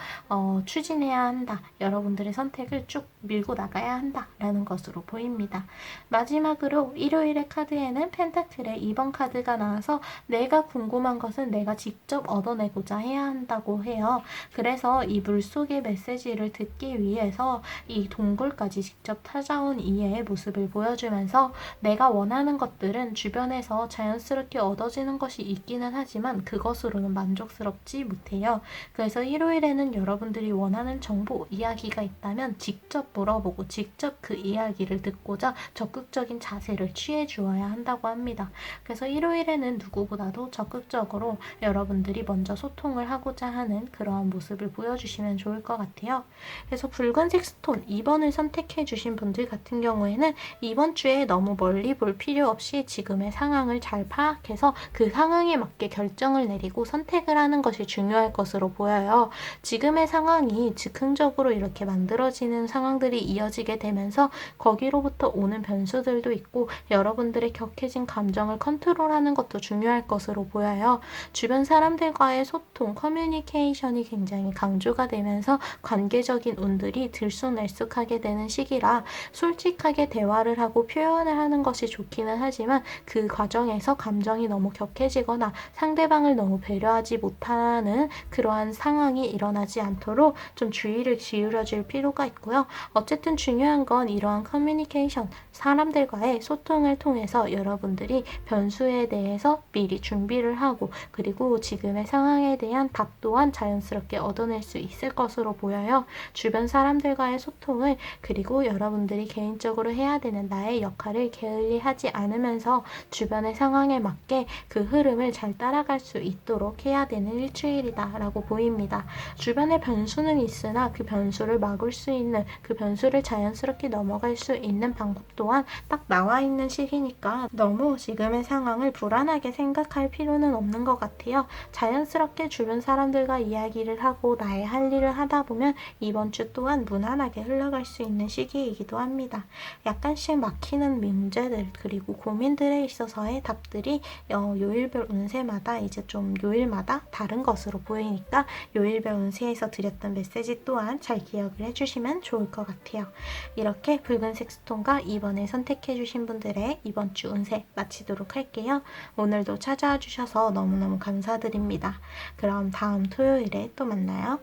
추진해야 한다. 여러분들의 선택을 쭉 밀고 나가야 한다라는 것으로 보입니다. 마지막으로 일요일의 카드에는 펜타클의 2번 카드가 나와서 내가 궁금한 것은 내가 직접 얻어내고자 해야 한다고 해요. 그래서 이 물속의 메시지를 듣기 위해서 이 동굴까지 직접 찾아온 이의 모습을 보여주면서 내가 원하는 것들은 주변에서 자연스럽게 얻어지는 것이 있기는 하지만 그것으로는 만족스럽지 못해요. 그래서 일요일에는 여러분들이 원하는 정보, 이야기가 있다면 직접 물어보고 직접 그 이야기를 듣고자 적극적인 자세 자세를 취해 주어야 한다고 합니다. 그래서 일요일에는 누구보다도 적극적으로 여러분들이 먼저 소통을 하고자 하는 그러한 모습을 보여주시면 좋을 것 같아요. 그래서 붉은색 스톤 2번을 선택해 주신 분들 같은 경우에는 이번 주에 너무 멀리 볼 필요 없이 지금의 상황을 잘 파악해서 그 상황에 맞게 결정을 내리고 선택을 하는 것이 중요할 것으로 보여요. 지금의 상황이 즉흥적으로 이렇게 만들어지는 상황들이 이어지게 되면서 거기로부터 오는 변수들도 있고 여러분들의 격해진 감정을 컨트롤하는 것도 중요할 것으로 보여요. 주변 사람들과의 소통, 커뮤니케이션이 굉장히 강조가 되면서 관계적인 운들이 들쑥날쑥하게 되는 시기라 솔직하게 대화를 하고 표현을 하는 것이 좋기는 하지만 그 과정에서 감정이 너무 격해지거나 상대방을 너무 배려하지 못하는 그러한 상황이 일어나지 않도록 좀 주의를 기울여 줄 필요가 있고요. 어쨌든 중요한 건 이러한 커뮤니케이션, 사람들과의 소통을 통해서 여러분들이 변수에 대해서 미리 준비를 하고 그리고 지금의 상황에 대한 답 또한 자연스럽게 얻어낼 수 있을 것으로 보여요. 주변 사람들과의 소통을 그리고 여러분들이 개인적으로 해야 되는 나의 역할을 게을리하지 않으면서 주변의 상황에 맞게 그 흐름을 잘 따라갈 수 있도록 해야 되는 일주일이다 라고 보입니다. 주변에 변수는 있으나 그 변수를 막을 수 있는 그 변수를 자연스럽게 넘어갈 수 있는 방법 또한 딱 나와 있는 시기니까 너무 지금의 상황을 불안하게 생각할 필요는 없는 것 같아요. 자연스럽게 주변 사람들과 이야기를 하고 나의 할 일을 하다 보면 이번 주 또한 무난하게 흘러갈 수 있는 시기이기도 합니다. 약간씩 막히는 문제들 그리고 고민들에 있어서의 답들이 요일별 운세마다 이제 좀 요일마다 다른 것으로 보이니까 요일별 운세에서 드렸던 메시지 또한 잘 기억을 해주시면 좋을 것 같아요. 이렇게 붉은색 스톤과 2번을 선택해주신 분들의 이번 주 운세 마치도록 할게요. 오늘도 찾아와 주셔서 너무너무 감사드립니다. 그럼 다음 토요일에 또 만나요.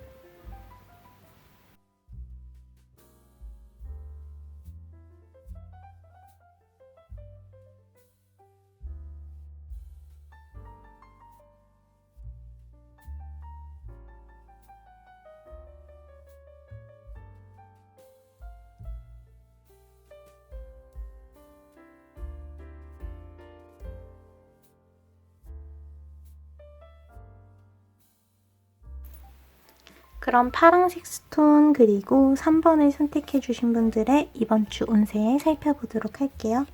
'그럼 파랑색 스톤 그리고 3번을 선택해 주신 분들의 이번 주 운세 살펴보도록 할게요.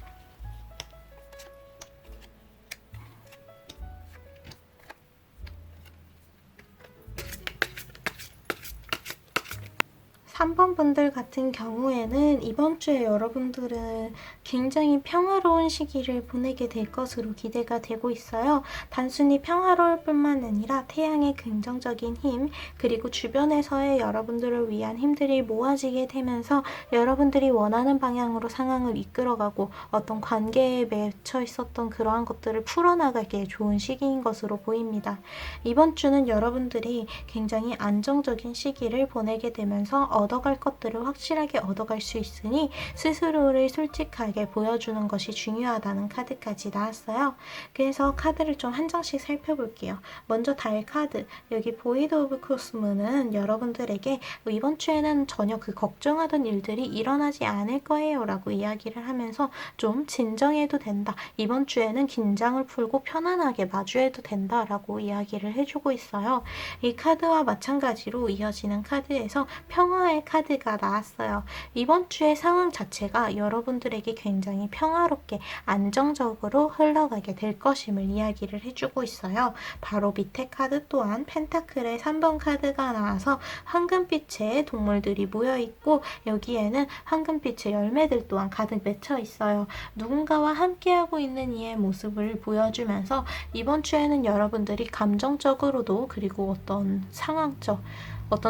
3번 분들 같은 경우에는 이번 주에 여러분들은 굉장히 평화로운 시기를 보내게 될 것으로 기대가 되고 있어요. 단순히 평화로울 뿐만 아니라 태양의 긍정적인 힘, 그리고 주변에서의 여러분들을 위한 힘들이 모아지게 되면서 여러분들이 원하는 방향으로 상황을 이끌어가고 어떤 관계에 맺혀 있었던 그러한 것들을 풀어나가기에 좋은 시기인 것으로 보입니다. 이번 주는 여러분들이 굉장히 안정적인 시기를 보내게 되면서 얻어갈 것들을 확실하게 얻어갈 수 있으니 스스로를 솔직하게 보여주는 것이 중요하다는 카드까지 나왔어요. 그래서 카드를 좀 한 장씩 살펴볼게요. 먼저 달 카드, 여기 보이드 오브 코스모는 여러분들에게 이번 주에는 전혀 그 걱정하던 일들이 일어나지 않을 거예요 라고 이야기를 하면서 좀 진정해도 된다. 이번 주에는 긴장을 풀고 편안하게 마주해도 된다 라고 이야기를 해주고 있어요. 이 카드와 마찬가지로 이어지는 카드에서 평화의 카드가 나왔어요. 이번 주의 상황 자체가 여러분들에게 굉장히 평화롭게 안정적으로 흘러가게 될 것임을 이야기를 해주고 있어요. 바로 밑에 카드 또한 펜타클의 3번 카드가 나와서 황금빛의 동물들이 모여있고 여기에는 황금빛의 열매들 또한 가득 맺혀 있어요. 누군가와 함께하고 있는 이의 모습을 보여주면서 이번 주에는 여러분들이 감정적으로도 그리고 어떤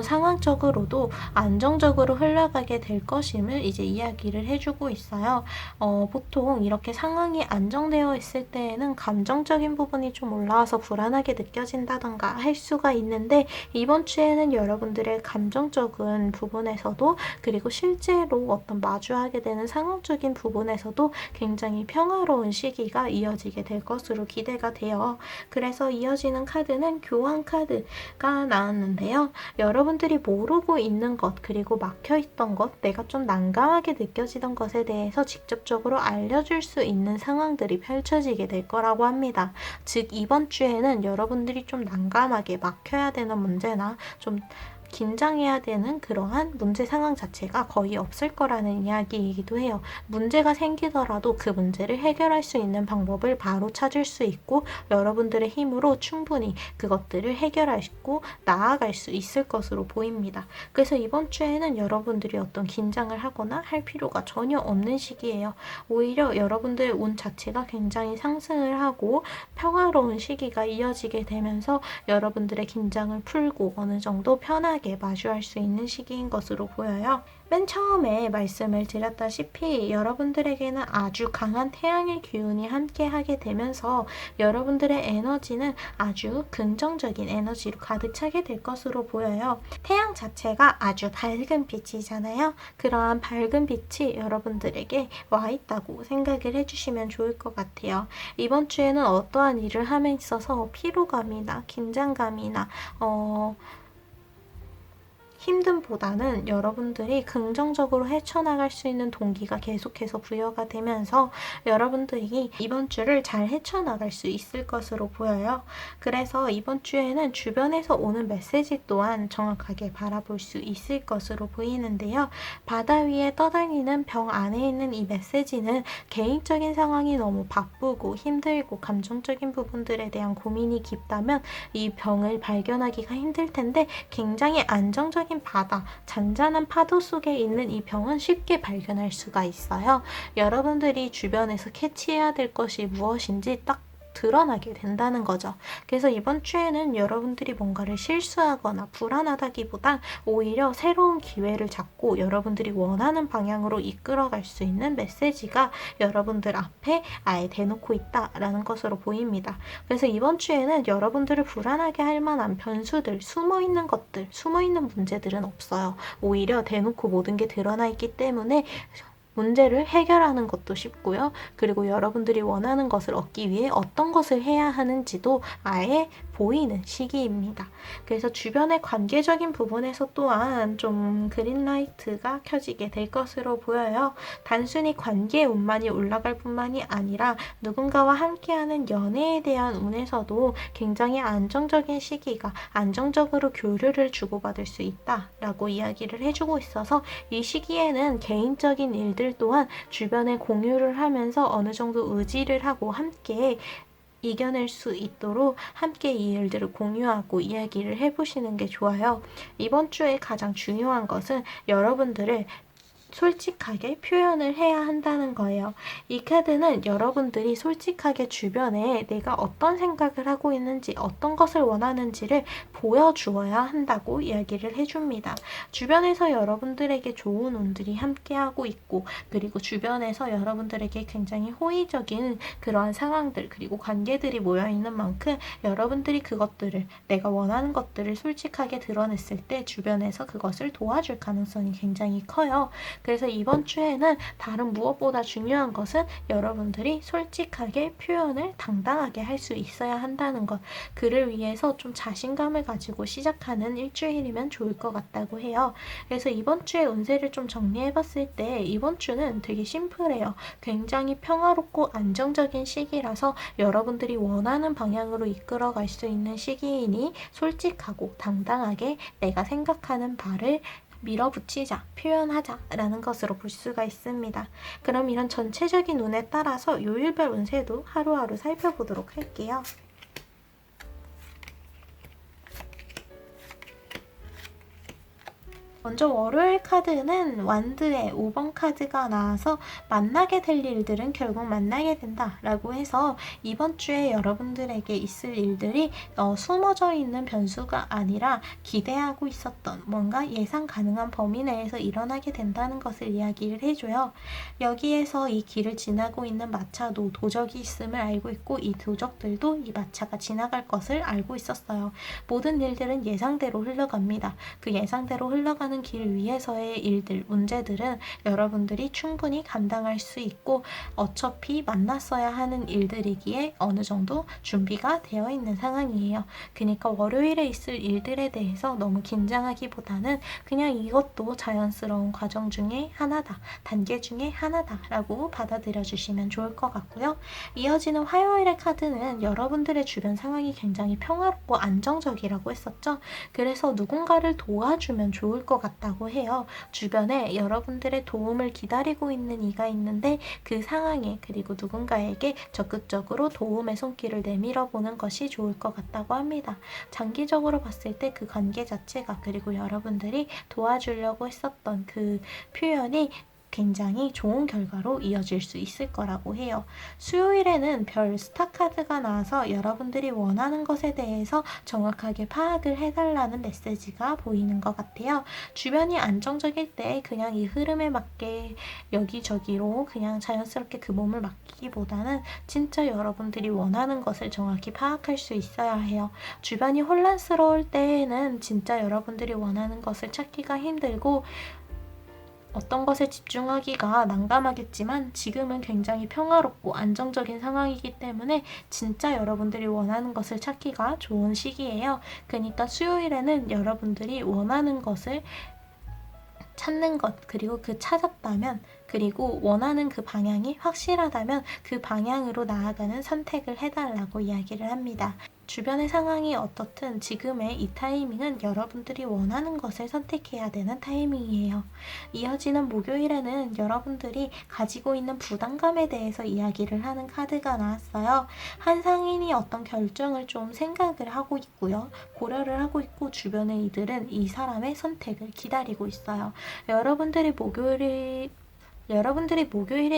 상황적으로도 안정적으로 흘러가게 될 것임을 이제 이야기를 해주고 있어요. 보통 이렇게 상황이 안정되어 있을 때에는 감정적인 부분이 좀 올라와서 불안하게 느껴진다던가 할 수가 있는데 이번 주에는 여러분들의 감정적인 부분에서도 그리고 실제로 어떤 마주하게 되는 상황적인 부분에서도 굉장히 평화로운 시기가 이어지게 될 것으로 기대가 돼요. 그래서 이어지는 카드는 교환 카드가 나왔는데요. 여러분들이 모르고 있는 것, 그리고 막혀있던 것, 내가 좀 난감하게 느껴지던 것에 대해서 직접적으로 알려줄 수 있는 상황들이 펼쳐지게 될 거라고 합니다. 즉 이번 주에는 여러분들이 좀 난감하게 막혀야 되는 문제나 좀 긴장해야 되는 그러한 문제 상황 자체가 거의 없을 거라는 이야기이기도 해요. 문제가 생기더라도 그 문제를 해결할 수 있는 방법을 바로 찾을 수 있고 여러분들의 힘으로 충분히 그것들을 해결하고 나아갈 수 있을 것으로 보입니다. 그래서 이번 주에는 여러분들이 어떤 긴장을 하거나 할 필요가 전혀 없는 시기예요. 오히려 여러분들의 운 자체가 굉장히 상승을 하고 평화로운 시기가 이어지게 되면서 여러분들의 긴장을 풀고 어느 정도 편하게 마주할 수 있는 시기인 것으로 보여요. 맨 처음에 말씀을 드렸다시피 여러분들에게는 아주 강한 태양의 기운이 함께 하게 되면서 여러분들의 에너지는 아주 긍정적인 에너지로 가득 차게 될 것으로 보여요. 태양 자체가 아주 밝은 빛이잖아요. 그러한 밝은 빛이 여러분들에게 와 있다고 생각을 해주시면 좋을 것 같아요. 이번 주에는 어떠한 일을 함에 있어서 피로감이나 긴장감이나 힘듦보다는 여러분들이 긍정적으로 헤쳐나갈 수 있는 동기가 계속해서 부여가 되면서 여러분들이 이번 주를 잘 헤쳐나갈 수 있을 것으로 보여요. 그래서 이번 주에는 주변에서 오는 메시지 또한 정확하게 바라볼 수 있을 것으로 보이는데요. 바다 위에 떠다니는 병 안에 있는 이 메시지는 개인적인 상황이 너무 바쁘고 힘들고 감정적인 부분들에 대한 고민이 깊다면 이 병을 발견하기가 힘들 텐데 굉장히 안정적인 바다, 잔잔한 파도 속에 있는 이 병은 쉽게 발견할 수가 있어요. 여러분들이 주변에서 캐치해야 될 것이 무엇인지 딱 드러나게 된다는 거죠. 그래서 이번 주에는 여러분들이 뭔가를 실수하거나 불안하다기보단 오히려 새로운 기회를 잡고 여러분들이 원하는 방향으로 이끌어갈 수 있는 메시지가 여러분들 앞에 아예 대놓고 있다라는 것으로 보입니다. 그래서 이번 주에는 여러분들을 불안하게 할 만한 변수들, 숨어있는 것들, 숨어있는 문제들은 없어요. 오히려 대놓고 모든 게 드러나 있기 때문에 문제를 해결하는 것도 쉽고요. 그리고 여러분들이 원하는 것을 얻기 위해 어떤 것을 해야 하는지도 아예 보이는 시기입니다. 그래서 주변의 관계적인 부분에서 또한 좀 그린라이트가 켜지게 될 것으로 보여요. 단순히 관계의 운만이 올라갈 뿐만이 아니라 누군가와 함께하는 연애에 대한 운에서도 굉장히 안정적인 시기가 안정적으로 교류를 주고받을 수 있다라고 이야기를 해주고 있어서 이 시기에는 개인적인 일들 또한 주변에 공유를 하면서 어느 정도 의지를 하고 함께 이겨낼 수 있도록 함께 이 일들을 공유하고 이야기를 해보시는 게 좋아요. 이번 주에 가장 중요한 것은 여러분들을 솔직하게 표현을 해야 한다는 거예요. 이 카드는 여러분들이 솔직하게 주변에 내가 어떤 생각을 하고 있는지 어떤 것을 원하는지를 보여주어야 한다고 이야기를 해줍니다. 주변에서 여러분들에게 좋은 운들이 함께하고 있고 그리고 주변에서 여러분들에게 굉장히 호의적인 그러한 상황들 그리고 관계들이 모여있는 만큼 여러분들이 그것들을 내가 원하는 것들을 솔직하게 드러냈을 때 주변에서 그것을 도와줄 가능성이 굉장히 커요. 그래서 이번 주에는 다른 무엇보다 중요한 것은 여러분들이 솔직하게 표현을 당당하게 할 수 있어야 한다는 것. 그를 위해서 좀 자신감을 가지고 시작하는 일주일이면 좋을 것 같다고 해요. 그래서 이번 주의 운세를 좀 정리해봤을 때 이번 주는 되게 심플해요. 굉장히 평화롭고 안정적인 시기라서 여러분들이 원하는 방향으로 이끌어갈 수 있는 시기이니 솔직하고 당당하게 내가 생각하는 바를 밀어붙이자, 표현하자 라는 것으로 볼 수가 있습니다. 그럼 이런 전체적인 운에 따라서 요일별 운세도 하루하루 살펴보도록 할게요. 먼저 월요일 카드는 완드의 5번 카드가 나와서 만나게 될 일들은 결국 만나게 된다 라고 해서 이번 주에 여러분들에게 있을 일들이 숨어져 있는 변수가 아니라 기대하고 있었던 뭔가 예상 가능한 범위 내에서 일어나게 된다는 것을 이야기를 해줘요. 여기에서 이 길을 지나고 있는 마차도 도적이 있음을 알고 있고 이 도적들도 이 마차가 지나갈 것을 알고 있었어요. 모든 일들은 예상대로 흘러갑니다. 그 예상대로 흘러가는 나아가는 길 위에서의 일들, 문제들은 여러분들이 충분히 감당할 수 있고 어차피 만났어야 하는 일들이기에 어느 정도 준비가 되어 있는 상황이에요. 그러니까 월요일에 있을 일들에 대해서 너무 긴장하기보다는 그냥 이것도 자연스러운 과정 중에 하나다, 단계 중에 하나다 라고 받아들여 주시면 좋을 것 같고요. 이어지는 화요일의 카드는 여러분들의 주변 상황이 굉장히 평화롭고 안정적이라고 했었죠. 그래서 누군가를 도와주면 좋을 것 같다고 해요. 주변에 여러분들의 도움을 기다리고 있는 이가 있는데 그 상황에 그리고 누군가에게 적극적으로 도움의 손길을 내밀어 보는 것이 좋을 것 같다고 합니다. 장기적으로 봤을 때 그 관계 자체가 그리고 여러분들이 도와주려고 했었던 그 표현이 굉장히 좋은 결과로 이어질 수 있을 거라고 해요. 수요일에는 별 스타 카드가 나와서 여러분들이 원하는 것에 대해서 정확하게 파악을 해달라는 메시지가 보이는 것 같아요. 주변이 안정적일 때 그냥 이 흐름에 맞게 여기저기로 그냥 자연스럽게 그 몸을 맡기기보다는 진짜 여러분들이 원하는 것을 정확히 파악할 수 있어야 해요. 주변이 혼란스러울 때에는 진짜 여러분들이 원하는 것을 찾기가 힘들고 어떤 것에 집중하기가 난감하겠지만 지금은 굉장히 평화롭고 안정적인 상황이기 때문에 진짜 여러분들이 원하는 것을 찾기가 좋은 시기예요. 그러니까 수요일에는 여러분들이 원하는 것을 찾는 것, 그리고 그 찾았다면, 그리고 원하는 그 방향이 확실하다면 그 방향으로 나아가는 선택을 해달라고 이야기를 합니다. 주변의 상황이 어떻든 지금의 이 타이밍은 여러분들이 원하는 것을 선택해야 되는 타이밍이에요. 이어지는 목요일에는 여러분들이 가지고 있는 부담감에 대해서 이야기를 하는 카드가 나왔어요. 한 상인이 어떤 결정을 좀 생각을 하고 있고요. 고려를 하고 있고 주변의 이들은 이 사람의 선택을 기다리고 있어요. 여러분들이 목요일에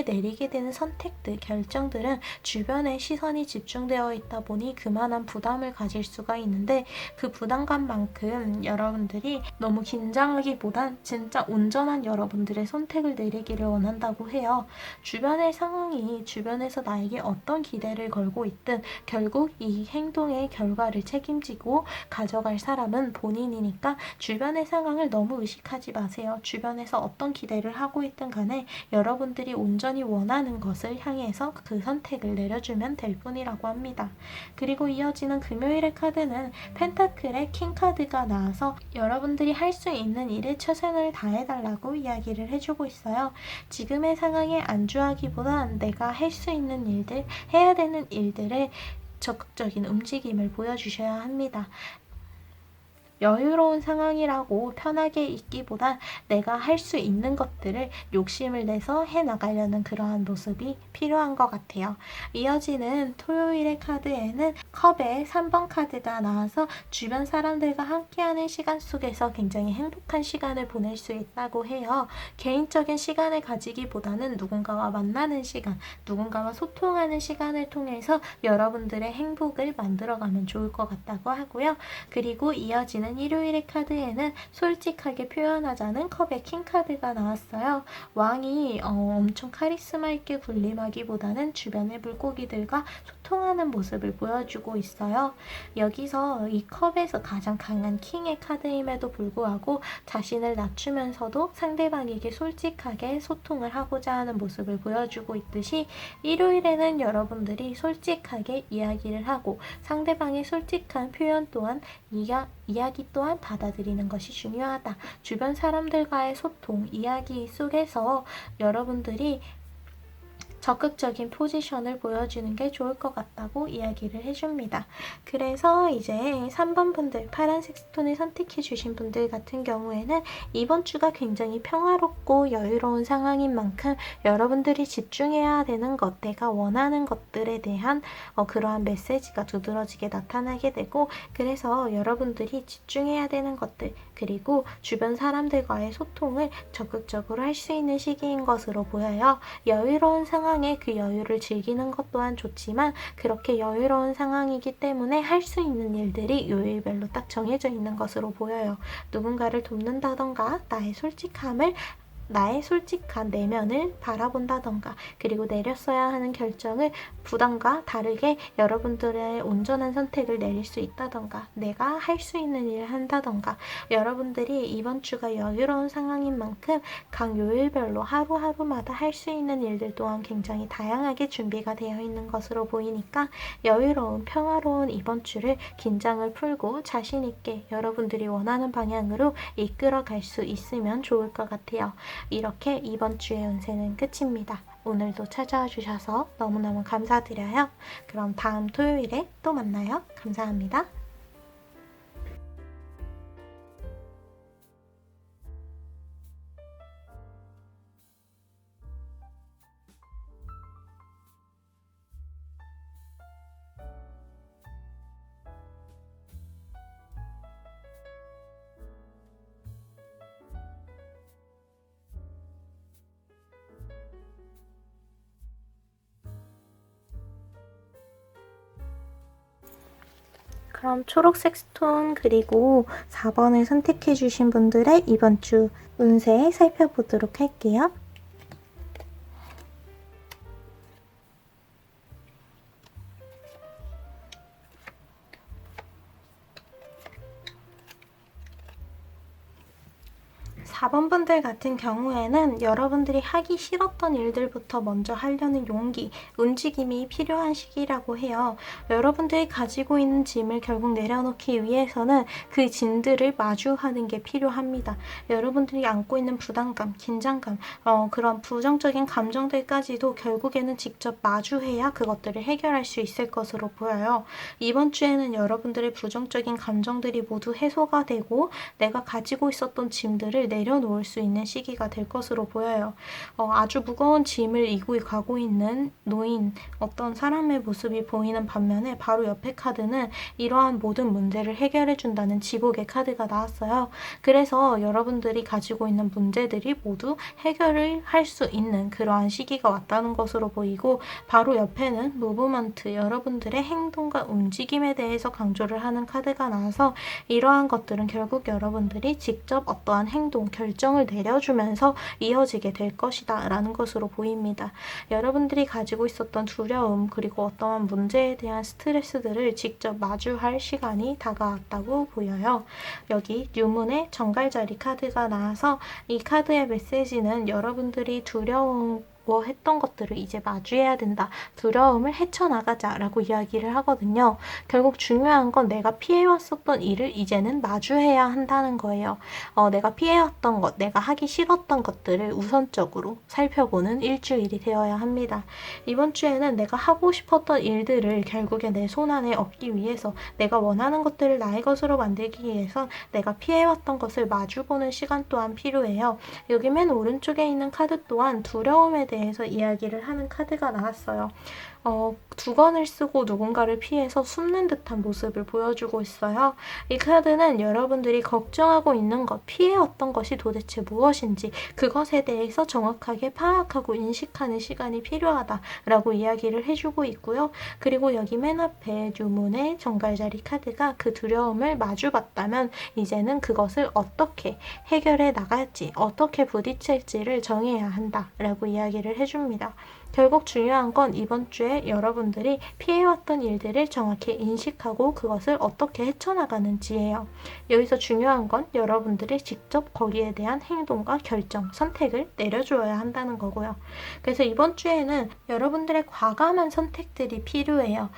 내리게 되는 선택들, 결정들은 주변의 시선이 집중되어 있다 보니 그만한 부담을 가질 수가 있는데 그 부담감만큼 여러분들이 너무 긴장하기보단 진짜 온전한 여러분들의 선택을 내리기를 원한다고 해요. 주변의 상황이 주변에서 나에게 어떤 기대를 걸고 있든 결국 이 행동의 결과를 책임지고 가져갈 사람은 본인이니까 주변의 상황을 너무 의식하지 마세요. 주변에서 어떤 기대를 하고 있든 간에 여러분들이 온전히 원하는 것을 향해서 그 선택을 내려주면 될 뿐이라고 합니다. 그리고 이어지는 금요일의 카드는 펜타클의 킹 카드가 나와서 여러분들이 할 수 있는 일에 최선을 다해달라고 이야기를 해주고 있어요. 지금의 상황에 안주하기보단 내가 할 수 있는 일들, 해야 되는 일들에 적극적인 움직임을 보여주셔야 합니다. 여유로운 상황이라고 편하게 있기보단 내가 할 수 있는 것들을 욕심을 내서 해나가려는 그러한 모습이 필요한 것 같아요. 이어지는 토요일의 카드에는 컵의 3번 카드가 나와서 주변 사람들과 함께하는 시간 속에서 굉장히 행복한 시간을 보낼 수 있다고 해요. 개인적인 시간을 가지기보다는 누군가와 만나는 시간, 누군가와 소통하는 시간을 통해서 여러분들의 행복을 만들어가면 좋을 것 같다고 하고요. 그리고 이어지는 일요일의 카드에는 솔직하게 표현하자는 컵의 킹 카드가 나왔어요. 왕이 엄청 카리스마 있게 군림하기보다는 주변의 물고기들과 소통하는 모습을 보여주고 있어요. 여기서 이 컵에서 가장 강한 킹의 카드임에도 불구하고 자신을 낮추면서도 상대방에게 솔직하게 소통을 하고자 하는 모습을 보여주고 있듯이 일요일에는 여러분들이 솔직하게 이야기를 하고 상대방의 솔직한 표현 또한 이야기 또한 받아들이는 것이 중요하다. 주변 사람들과의 소통, 이야기 속에서 여러분들이 적극적인 포지션을 보여주는 게 좋을 것 같다고 이야기를 해줍니다. 그래서 이제 3번 분들, 파란색 스톤을 선택해 주신 분들 같은 경우에는 이번 주가 굉장히 평화롭고 여유로운 상황인 만큼 여러분들이 집중해야 되는 것, 내가 원하는 것들에 대한 그러한 메시지가 두드러지게 나타나게 되고 그래서 여러분들이 집중해야 되는 것들 그리고 주변 사람들과의 소통을 적극적으로 할 수 있는 시기인 것으로 보여요. 여유로운 상황에 그 여유를 즐기는 것 또한 좋지만 그렇게 여유로운 상황이기 때문에 할 수 있는 일들이 요일별로 딱 정해져 있는 것으로 보여요. 누군가를 돕는다던가 나의 솔직함을 나의 솔직한 내면을 바라본다던가, 그리고 내렸어야 하는 결정을 부담과 다르게 여러분들의 온전한 선택을 내릴 수 있다던가, 내가 할 수 있는 일을 한다던가, 여러분들이 이번 주가 여유로운 상황인 만큼 각 요일별로 하루하루마다 할 수 있는 일들 또한 굉장히 다양하게 준비가 되어 있는 것으로 보이니까 여유로운 평화로운 이번 주를 긴장을 풀고 자신 있게 여러분들이 원하는 방향으로 이끌어 갈 수 있으면 좋을 것 같아요. 이렇게 이번 주의 운세는 끝입니다. 오늘도 찾아와 주셔서 너무너무 감사드려요. 그럼 다음 토요일에 또 만나요. 감사합니다. 그럼 초록색 스톤 그리고 4번을 선택해 주신 분들의 이번 주 운세 살펴보도록 할게요. 4번 분들 같은 경우에는 여러분들이 하기 싫었던 일들부터 먼저 하려는 용기, 움직임이 필요한 시기라고 해요. 여러분들이 가지고 있는 짐을 결국 내려놓기 위해서는 그 짐들을 마주하는 게 필요합니다. 여러분들이 안고 있는 부담감, 긴장감, 그런 부정적인 감정들까지도 결국에는 직접 마주해야 그것들을 해결할 수 있을 것으로 보여요. 이번 주에는 여러분들의 부정적인 감정들이 모두 해소가 되고 내가 가지고 있었던 짐들을 내려놓을 수 있는 시기가 될 것으로 보여요. 아주 무거운 짐을 이고 가고 있는 노인, 어떤 사람의 모습이 보이는 반면에 바로 옆에 카드는 이러한 모든 문제를 해결해준다는 지복의 카드가 나왔어요. 그래서 여러분들이 가지고 있는 문제들이 모두 해결을 할 수 있는 그러한 시기가 왔다는 것으로 보이고, 바로 옆에는 무브먼트, 여러분들의 행동과 움직임에 대해서 강조를 하는 카드가 나와서 이러한 것들은 결국 여러분들이 직접 어떠한 행동, 결정을 내려주면서 이어지게 될 것이다 라는 것으로 보입니다. 여러분들이 가지고 있었던 두려움 그리고 어떠한 문제에 대한 스트레스들을 직접 마주할 시간이 다가왔다고 보여요. 여기 유문의 정갈자리 카드가 나와서 이 카드의 메시지는 여러분들이 했던 것들을 이제 마주해야 된다. 두려움을 헤쳐나가자 라고 이야기를 하거든요. 결국 중요한 건 내가 피해왔었던 일을 이제는 마주해야 한다는 거예요. 내가 피해왔던 것, 내가 하기 싫었던 것들을 우선적으로 살펴보는 일주일이 되어야 합니다. 이번 주에는 내가 하고 싶었던 일들을 결국에 내 손안에 얻기 위해서, 내가 원하는 것들을 나의 것으로 만들기 위해선 내가 피해왔던 것을 마주보는 시간 또한 필요해요. 여기 맨 오른쪽에 있는 카드 또한 두려움에 대해서 이야기를 하는 카드가 나왔어요. 두건을 쓰고 누군가를 피해서 숨는 듯한 모습을 보여주고 있어요. 이 카드는 여러분들이 걱정하고 있는 것, 피해왔던 것이 도대체 무엇인지 그것에 대해서 정확하게 파악하고 인식하는 시간이 필요하다라고 이야기를 해주고 있고요. 그리고 여기 맨 앞에 유문의 정갈자리 카드가 그 두려움을 마주봤다면 이제는 그것을 어떻게 해결해 나갈지, 어떻게 부딪힐지를 정해야 한다라고 이야기를 해줍니다. 결국 중요한 건 이번 주에 여러분들이 피해왔던 일들을 정확히 인식하고 그것을 어떻게 헤쳐나가는지예요. 여기서 중요한 건 여러분들이 직접 거기에 대한 행동과 결정, 선택을 내려줘야 한다는 거고요. 그래서 이번 주에는 여러분들의 과감한 선택들이 필요해요.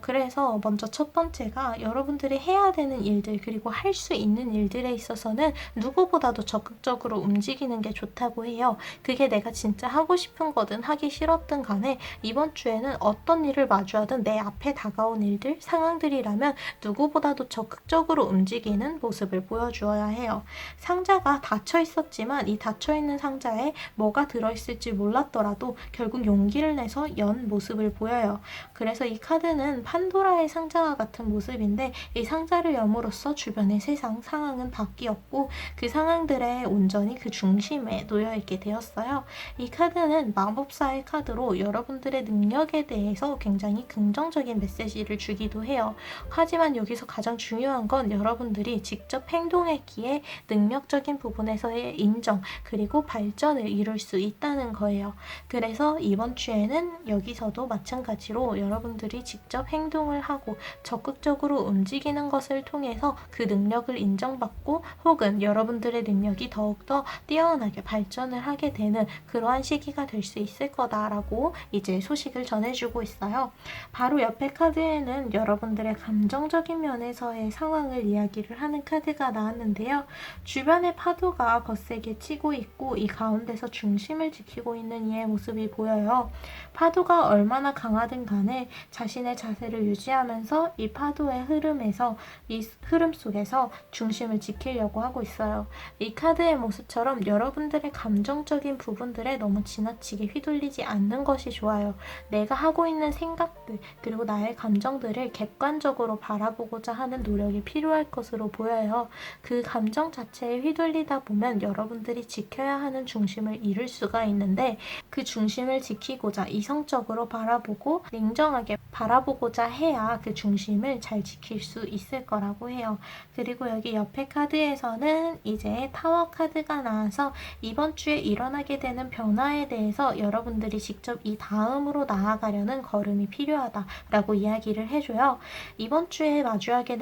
그래서 먼저 첫 번째가 여러분들이 해야 되는 일들 그리고 할 수 있는 일들에 있어서는 누구보다도 적극적으로 움직이는 게 좋다고 해요. 그게 내가 진짜 하고 싶은 거든 하기 싫었든 간에 이번 주에는 어떤 일을 마주하든 내 앞에 다가온 일들, 상황들이라면 누구보다도 적극적으로 움직이는 모습을 보여주어야 해요. 상자가 닫혀 있었지만 이 닫혀 있는 상자에 뭐가 들어있을지 몰랐더라도 결국 용기를 내서 연 모습을 보여요. 그래서 이 카드는 판도라의 상자와 같은 모습인데 이 상자를 여므로써 주변의 세상, 상황은 바뀌었고 그 상황들의 온전히 그 중심에 놓여있게 되었어요. 이 카드는 마법사의 카드로 여러분들의 능력에 대해서 굉장히 긍정적인 메시지를 주기도 해요. 하지만 여기서 가장 중요한 건 여러분들이 직접 행동했기에 능력적인 부분에서의 인정 그리고 발전을 이룰 수 있다는 거예요. 그래서 이번 주에는 여기서도 마찬가지로 여러분들이 직접 행동을 하고 적극적으로 움직이는 것을 통해서 그 능력을 인정받고 혹은 여러분들의 능력이 더욱더 뛰어나게 발전을 하게 되는 그러한 시기가 될 수 있을 거다라고 이제 소식을 전해주고 있어요. 바로 옆에 카드에는 여러분들의 감정적인 면에서의 상황을 이야기를 하는 카드가 나왔는데요. 주변의 파도가 거세게 치고 있고 이 가운데서 중심을 지키고 있는 이의 모습이 보여요. 파도가 얼마나 강하든 간에 자신의 자세를 유지하면서 이 파도의 흐름에서 이 흐름 속에서 중심을 지키려고 하고 있어요. 이 카드의 모습처럼 여러분들의 감정적인 부분들에 너무 지나치게 휘둘리지 않는 것이 좋아요. 내가 하고 있는 생각들 그리고 나의 감정들을 객관적으로 바라보고자 하는 노력이 필요할 것으로 보여요. 그 감정 자체에 휘둘리다 보면 여러분들이 지켜야 하는 중심을 잃을 수가 있는데 그 중심을 지키고자 이성적으로 바라보고 냉정하게 바라보고자 해야 그 중심을 잘 지킬 수 있을 거라고 해요. 그리고 여기 옆에 카드에서는 이제 타워 카드가 나와서 이번 주에 일어나게 되는 변화에 대해서 여러분들이 직접 이 다음으로 나아가려는 걸음이 필요하다라고 이야기를 해줘요. 이번 주에 마주하게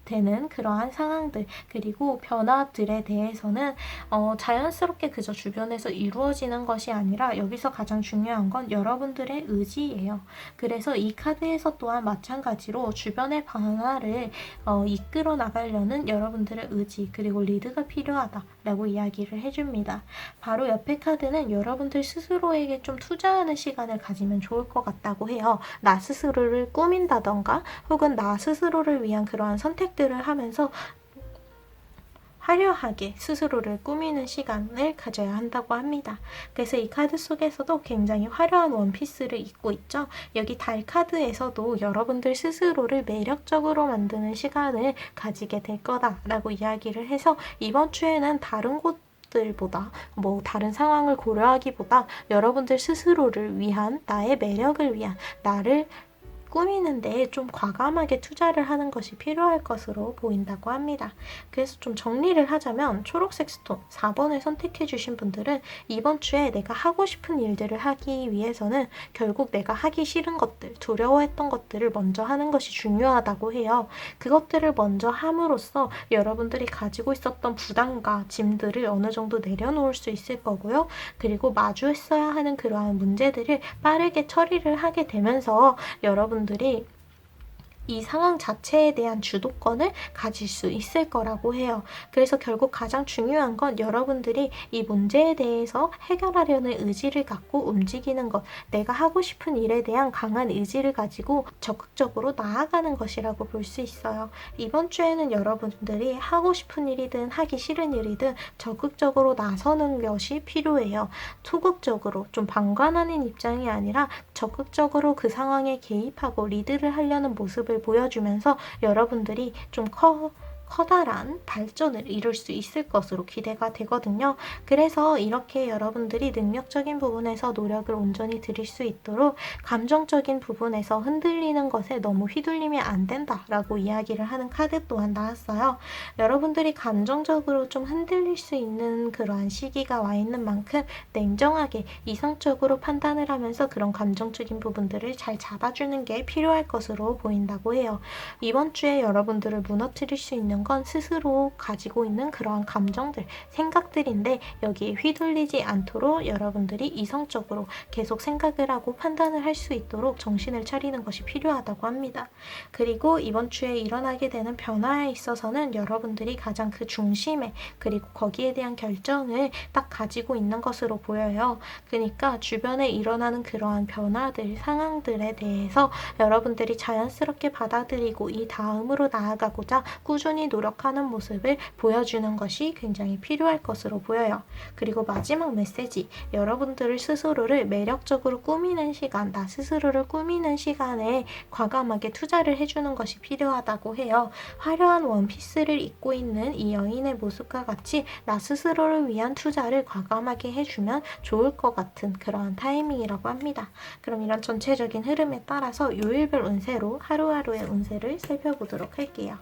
되는 그러한 상황들 그리고 변화들에 대해서는 자연스럽게 그저 주변에서 이루어지는 것이 아니라 여기서 가장 중요한 건 여러분들의 의지예요. 그래서 이 카드에서 또한 마찬가지로 주변의 변화를 이끌어 나가려는 여러분들의 의지 그리고 리드가 필요하다라고 이야기를 해줍니다. 바로 옆에 카드는 여러분들 스스로에게 좀 투자하는 시간을 가지면 좋을 것 같다고 해요. 나 스스로를 꾸민다던가 혹은 나 스스로를 위한 그러한 선택들을 하면서 화려하게 스스로를 꾸미는 시간을 가져야 한다고 합니다. 그래서 이 카드 속에서도 굉장히 화려한 원피스를 입고 있죠. 여기 달 카드에서도 여러분들 스스로를 매력적으로 만드는 시간을 가지게 될 거다라고 이야기를 해서 이번 주에는 다른 곳들보다 다른 상황을 고려하기보다 여러분들 스스로를 위한 나의 매력을 위한 나를 꾸미는데 좀 과감하게 투자를 하는 것이 필요할 것으로 보인다고 합니다. 그래서 좀 정리를 하자면 초록색 스톤 4번을 선택해 주신 분들은 이번 주에 내가 하고 싶은 일들을 하기 위해서는 결국 내가 하기 싫은 것들, 두려워했던 것들을 먼저 하는 것이 중요하다고 해요. 그것들을 먼저 함으로써 여러분들이 가지고 있었던 부담과 짐들을 어느 정도 내려놓을 수 있을 거고요. 그리고 마주했어야 하는 그러한 문제들을 빠르게 처리를 하게 되면서 여러분들이 이 상황 자체에 대한 주도권을 가질 수 있을 거라고 해요. 그래서 결국 가장 중요한 건 여러분들이 이 문제에 대해서 해결하려는 의지를 갖고 움직이는 것, 내가 하고 싶은 일에 대한 강한 의지를 가지고 적극적으로 나아가는 것이라고 볼 수 있어요. 이번 주에는 여러분들이 하고 싶은 일이든 하기 싫은 일이든 적극적으로 나서는 것이 필요해요. 소극적으로 좀 방관하는 입장이 아니라 적극적으로 그 상황에 개입하고 리드를 하려는 모습을 보여주면서 여러분들이 좀 커다란 발전을 이룰 수 있을 것으로 기대가 되거든요. 그래서 이렇게 여러분들이 능력적인 부분에서 노력을 온전히 들일 수 있도록 감정적인 부분에서 흔들리는 것에 너무 휘둘리면 안 된다라고 이야기를 하는 카드 또한 나왔어요. 여러분들이 감정적으로 좀 흔들릴 수 있는 그러한 시기가 와 있는 만큼 냉정하게 이성적으로 판단을 하면서 그런 감정적인 부분들을 잘 잡아주는 게 필요할 것으로 보인다고 해요. 이번 주에 여러분들을 무너뜨릴 수 있는 건 스스로 가지고 있는 그러한 감정들, 생각들인데 여기에 휘둘리지 않도록 여러분들이 이성적으로 계속 생각을 하고 판단을 할 수 있도록 정신을 차리는 것이 필요하다고 합니다. 그리고 이번 주에 일어나게 되는 변화에 있어서는 여러분들이 가장 그 중심에 그리고 거기에 대한 결정을 딱 가지고 있는 것으로 보여요. 그러니까 주변에 일어나는 그러한 변화들, 상황들에 대해서 여러분들이 자연스럽게 받아들이고 이 다음으로 나아가고자 꾸준히 열심히 노력하는 모습을 보여주는 것이 굉장히 필요할 것으로 보여요. 그리고 마지막 메시지, 여러분들을 스스로를 매력적으로 꾸미는 시간, 나 스스로를 꾸미는 시간에 과감하게 투자를 해주는 것이 필요하다고 해요. 화려한 원피스를 입고 있는 이 여인의 모습과 같이 나 스스로를 위한 투자를 과감하게 해주면 좋을 것 같은 그러한 타이밍이라고 합니다. 그럼 이런 전체적인 흐름에 따라서 요일별 운세로 하루하루의 운세를 살펴보도록 할게요.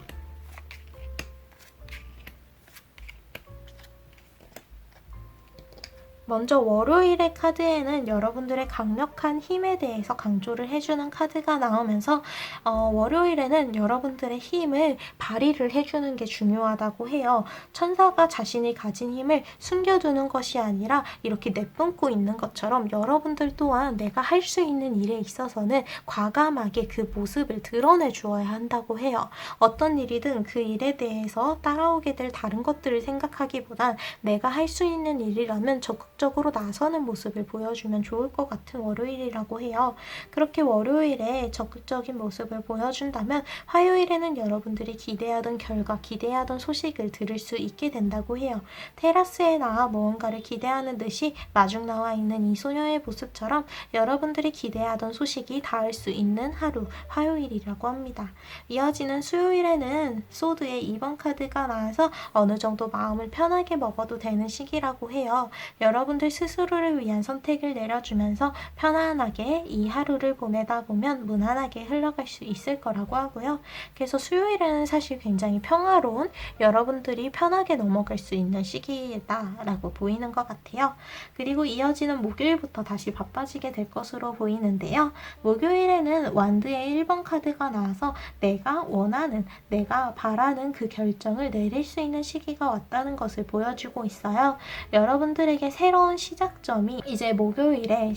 먼저 월요일의 카드에는 여러분들의 강력한 힘에 대해서 강조를 해주는 카드가 나오면서 월요일에는 여러분들의 힘을 발휘를 해주는 게 중요하다고 해요. 천사가 자신이 가진 힘을 숨겨두는 것이 아니라 이렇게 내뿜고 있는 것처럼 여러분들 또한 내가 할 수 있는 일에 있어서는 과감하게 그 모습을 드러내 주어야 한다고 해요. 어떤 일이든 그 일에 대해서 따라오게 될 다른 것들을 생각하기보단 내가 할 수 있는 일이라면 적극적으로 나서는 모습을 보여주면 좋을 것 같은 월요일이라고 해요. 그렇게 월요일에 적극적인 모습을 보여준다면 화요일에는 여러분들이 기대하던 결과, 기대하던 소식을 들을 수 있게 된다고 해요. 테라스에 나와 무언가를 기대하는 듯이 마중 나와 있는 이 소녀의 모습처럼 여러분들이 기대하던 소식이 닿을 수 있는 하루, 화요일이라고 합니다. 이어지는 수요일에는 소드의 2번 카드가 나와서 어느 정도 마음을 편하게 먹어도 되는 시기라고 해요. 여러분들 스스로를 위한 선택을 내려주면서 편안하게 이 하루를 보내다 보면 무난하게 흘러갈 수 있을 거라고 하고요. 그래서 수요일에는 사실 굉장히 평화로운, 여러분들이 편하게 넘어갈 수 있는 시기다라고 보이는 것 같아요. 그리고 이어지는 목요일부터 다시 바빠지게 될 것으로 보이는데요. 목요일에는 완드의 1번 카드가 나와서 내가 원하는, 내가 바라는 그 결정을 내릴 수 있는 시기가 왔다는 것을 보여주고 있어요. 여러분들에게 새로운 시작점이 이제 목요일에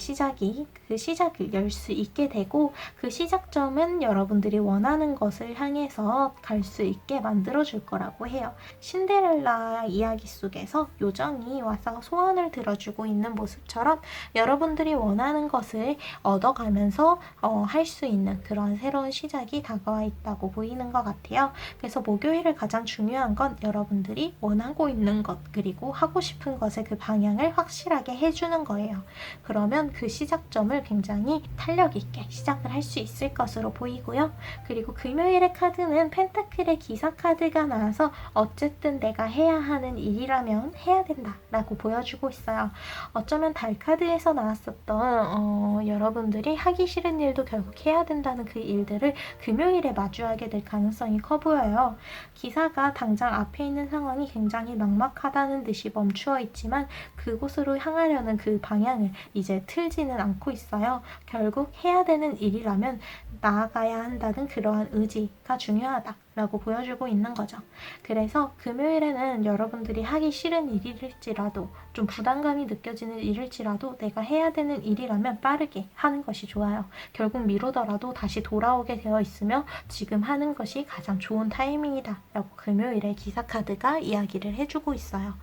그 시작을 열 수 있게 되고, 그 시작점은 여러분들이 원하는 것을 향해서 갈 수 있게 만들어줄 거라고 해요. 신데렐라 이야기 속에서 요정이 와서 소원을 들어주고 있는 모습처럼 여러분들이 원하는 것을 얻어가면서 할 수 있는 그런 새로운 시작이 다가와 있다고 보이는 것 같아요. 그래서 목요일을 가장 중요한 건 여러분들이 원하고 있는 것, 그리고 하고 싶은 것의 그 방향을 확실하게 해주는 거예요. 그러면 그 시작점을 굉장히 탄력 있게 시작을 할 수 있을 것으로 보이고요. 그리고 금요일의 카드는 펜타클의 기사 카드가 나와서 어쨌든 내가 해야 하는 일이라면 해야 된다 라고 보여주고 있어요. 어쩌면 달 카드에서 나왔었던 여러분들이 하기 싫은 일도 결국 해야 된다는 그 일들을 금요일에 마주하게 될 가능성이 커 보여요. 기사가 당장 앞에 있는 상황이 굉장히 막막하다는 듯이 멈추어 있지만 그곳으로 향하려는 그 방향을 이제 틀지는 않고 있어요. 결국 해야 되는 일이라면 나아가야 한다는 그러한 의지가 중요하다라고 보여주고 있는 거죠. 그래서 금요일에는 여러분들이 하기 싫은 일일지라도, 좀 부담감이 느껴지는 일일지라도 내가 해야 되는 일이라면 빠르게 하는 것이 좋아요. 결국 미루더라도 다시 돌아오게 되어 있으며 지금 하는 것이 가장 좋은 타이밍이다 라고 금요일에 기사 카드가 이야기를 해주고 있어요.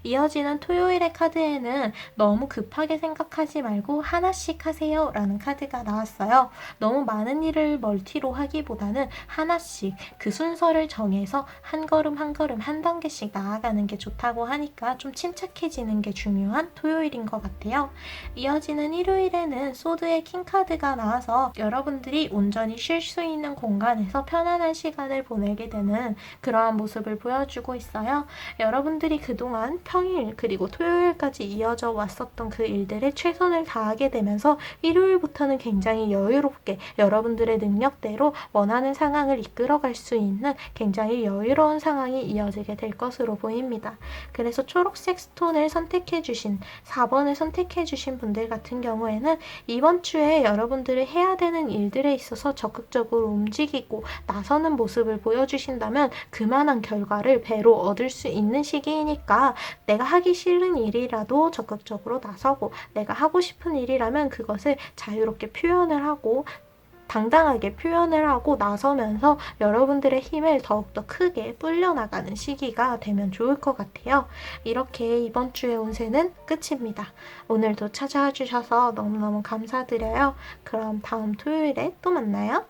이어지는 토요일의 카드에는 너무 급하게 생각하지 말고 하나씩 하세요 라는 카드가 나왔어요. 너무 많은 일을 멀티로 하기보다는 하나씩 그 순서를 정해서 한 걸음 한 걸음 한 단계씩 나아가는 게 좋다고 하니까 좀 침착해지는 게 중요한 토요일인 것 같아요. 이어지는 일요일에는 소드의 킹카드가 나와서 여러분들이 온전히 쉴 수 있는 공간에서 편안한 시간을 보내게 되는 그러한 모습을 보여주고 있어요. 여러분들이 그동안 평일 그리고 토요일까지 이어져 왔었던 그 일들에 최선을 다하게 되면서 일요일부터는 굉장히 여유롭게 여러분들의 능력대로 원하는 상황을 이끌어갈 수 있는 굉장히 여유로운 상황이 이어지게 될 것으로 보입니다. 그래서 초록색 스톤을 선택해주신 4번을 선택해주신 분들 같은 경우에는 이번 주에 여러분들이 해야 되는 일들에 있어서 적극적으로 움직이고 나서는 모습을 보여주신다면 그만한 결과를 배로 얻을 수 있는 시기이니까 내가 하기 싫은 일이라도 적극적으로 나서고 내가 하고 싶은 일이라면 그것을 자유롭게 표현을 하고 당당하게 표현을 하고 나서면서 여러분들의 힘을 더욱더 크게 불려나가는 시기가 되면 좋을 것 같아요. 이렇게 이번 주의 운세는 끝입니다. 오늘도 찾아와 주셔서 너무너무 감사드려요. 그럼 다음 토요일에 또 만나요.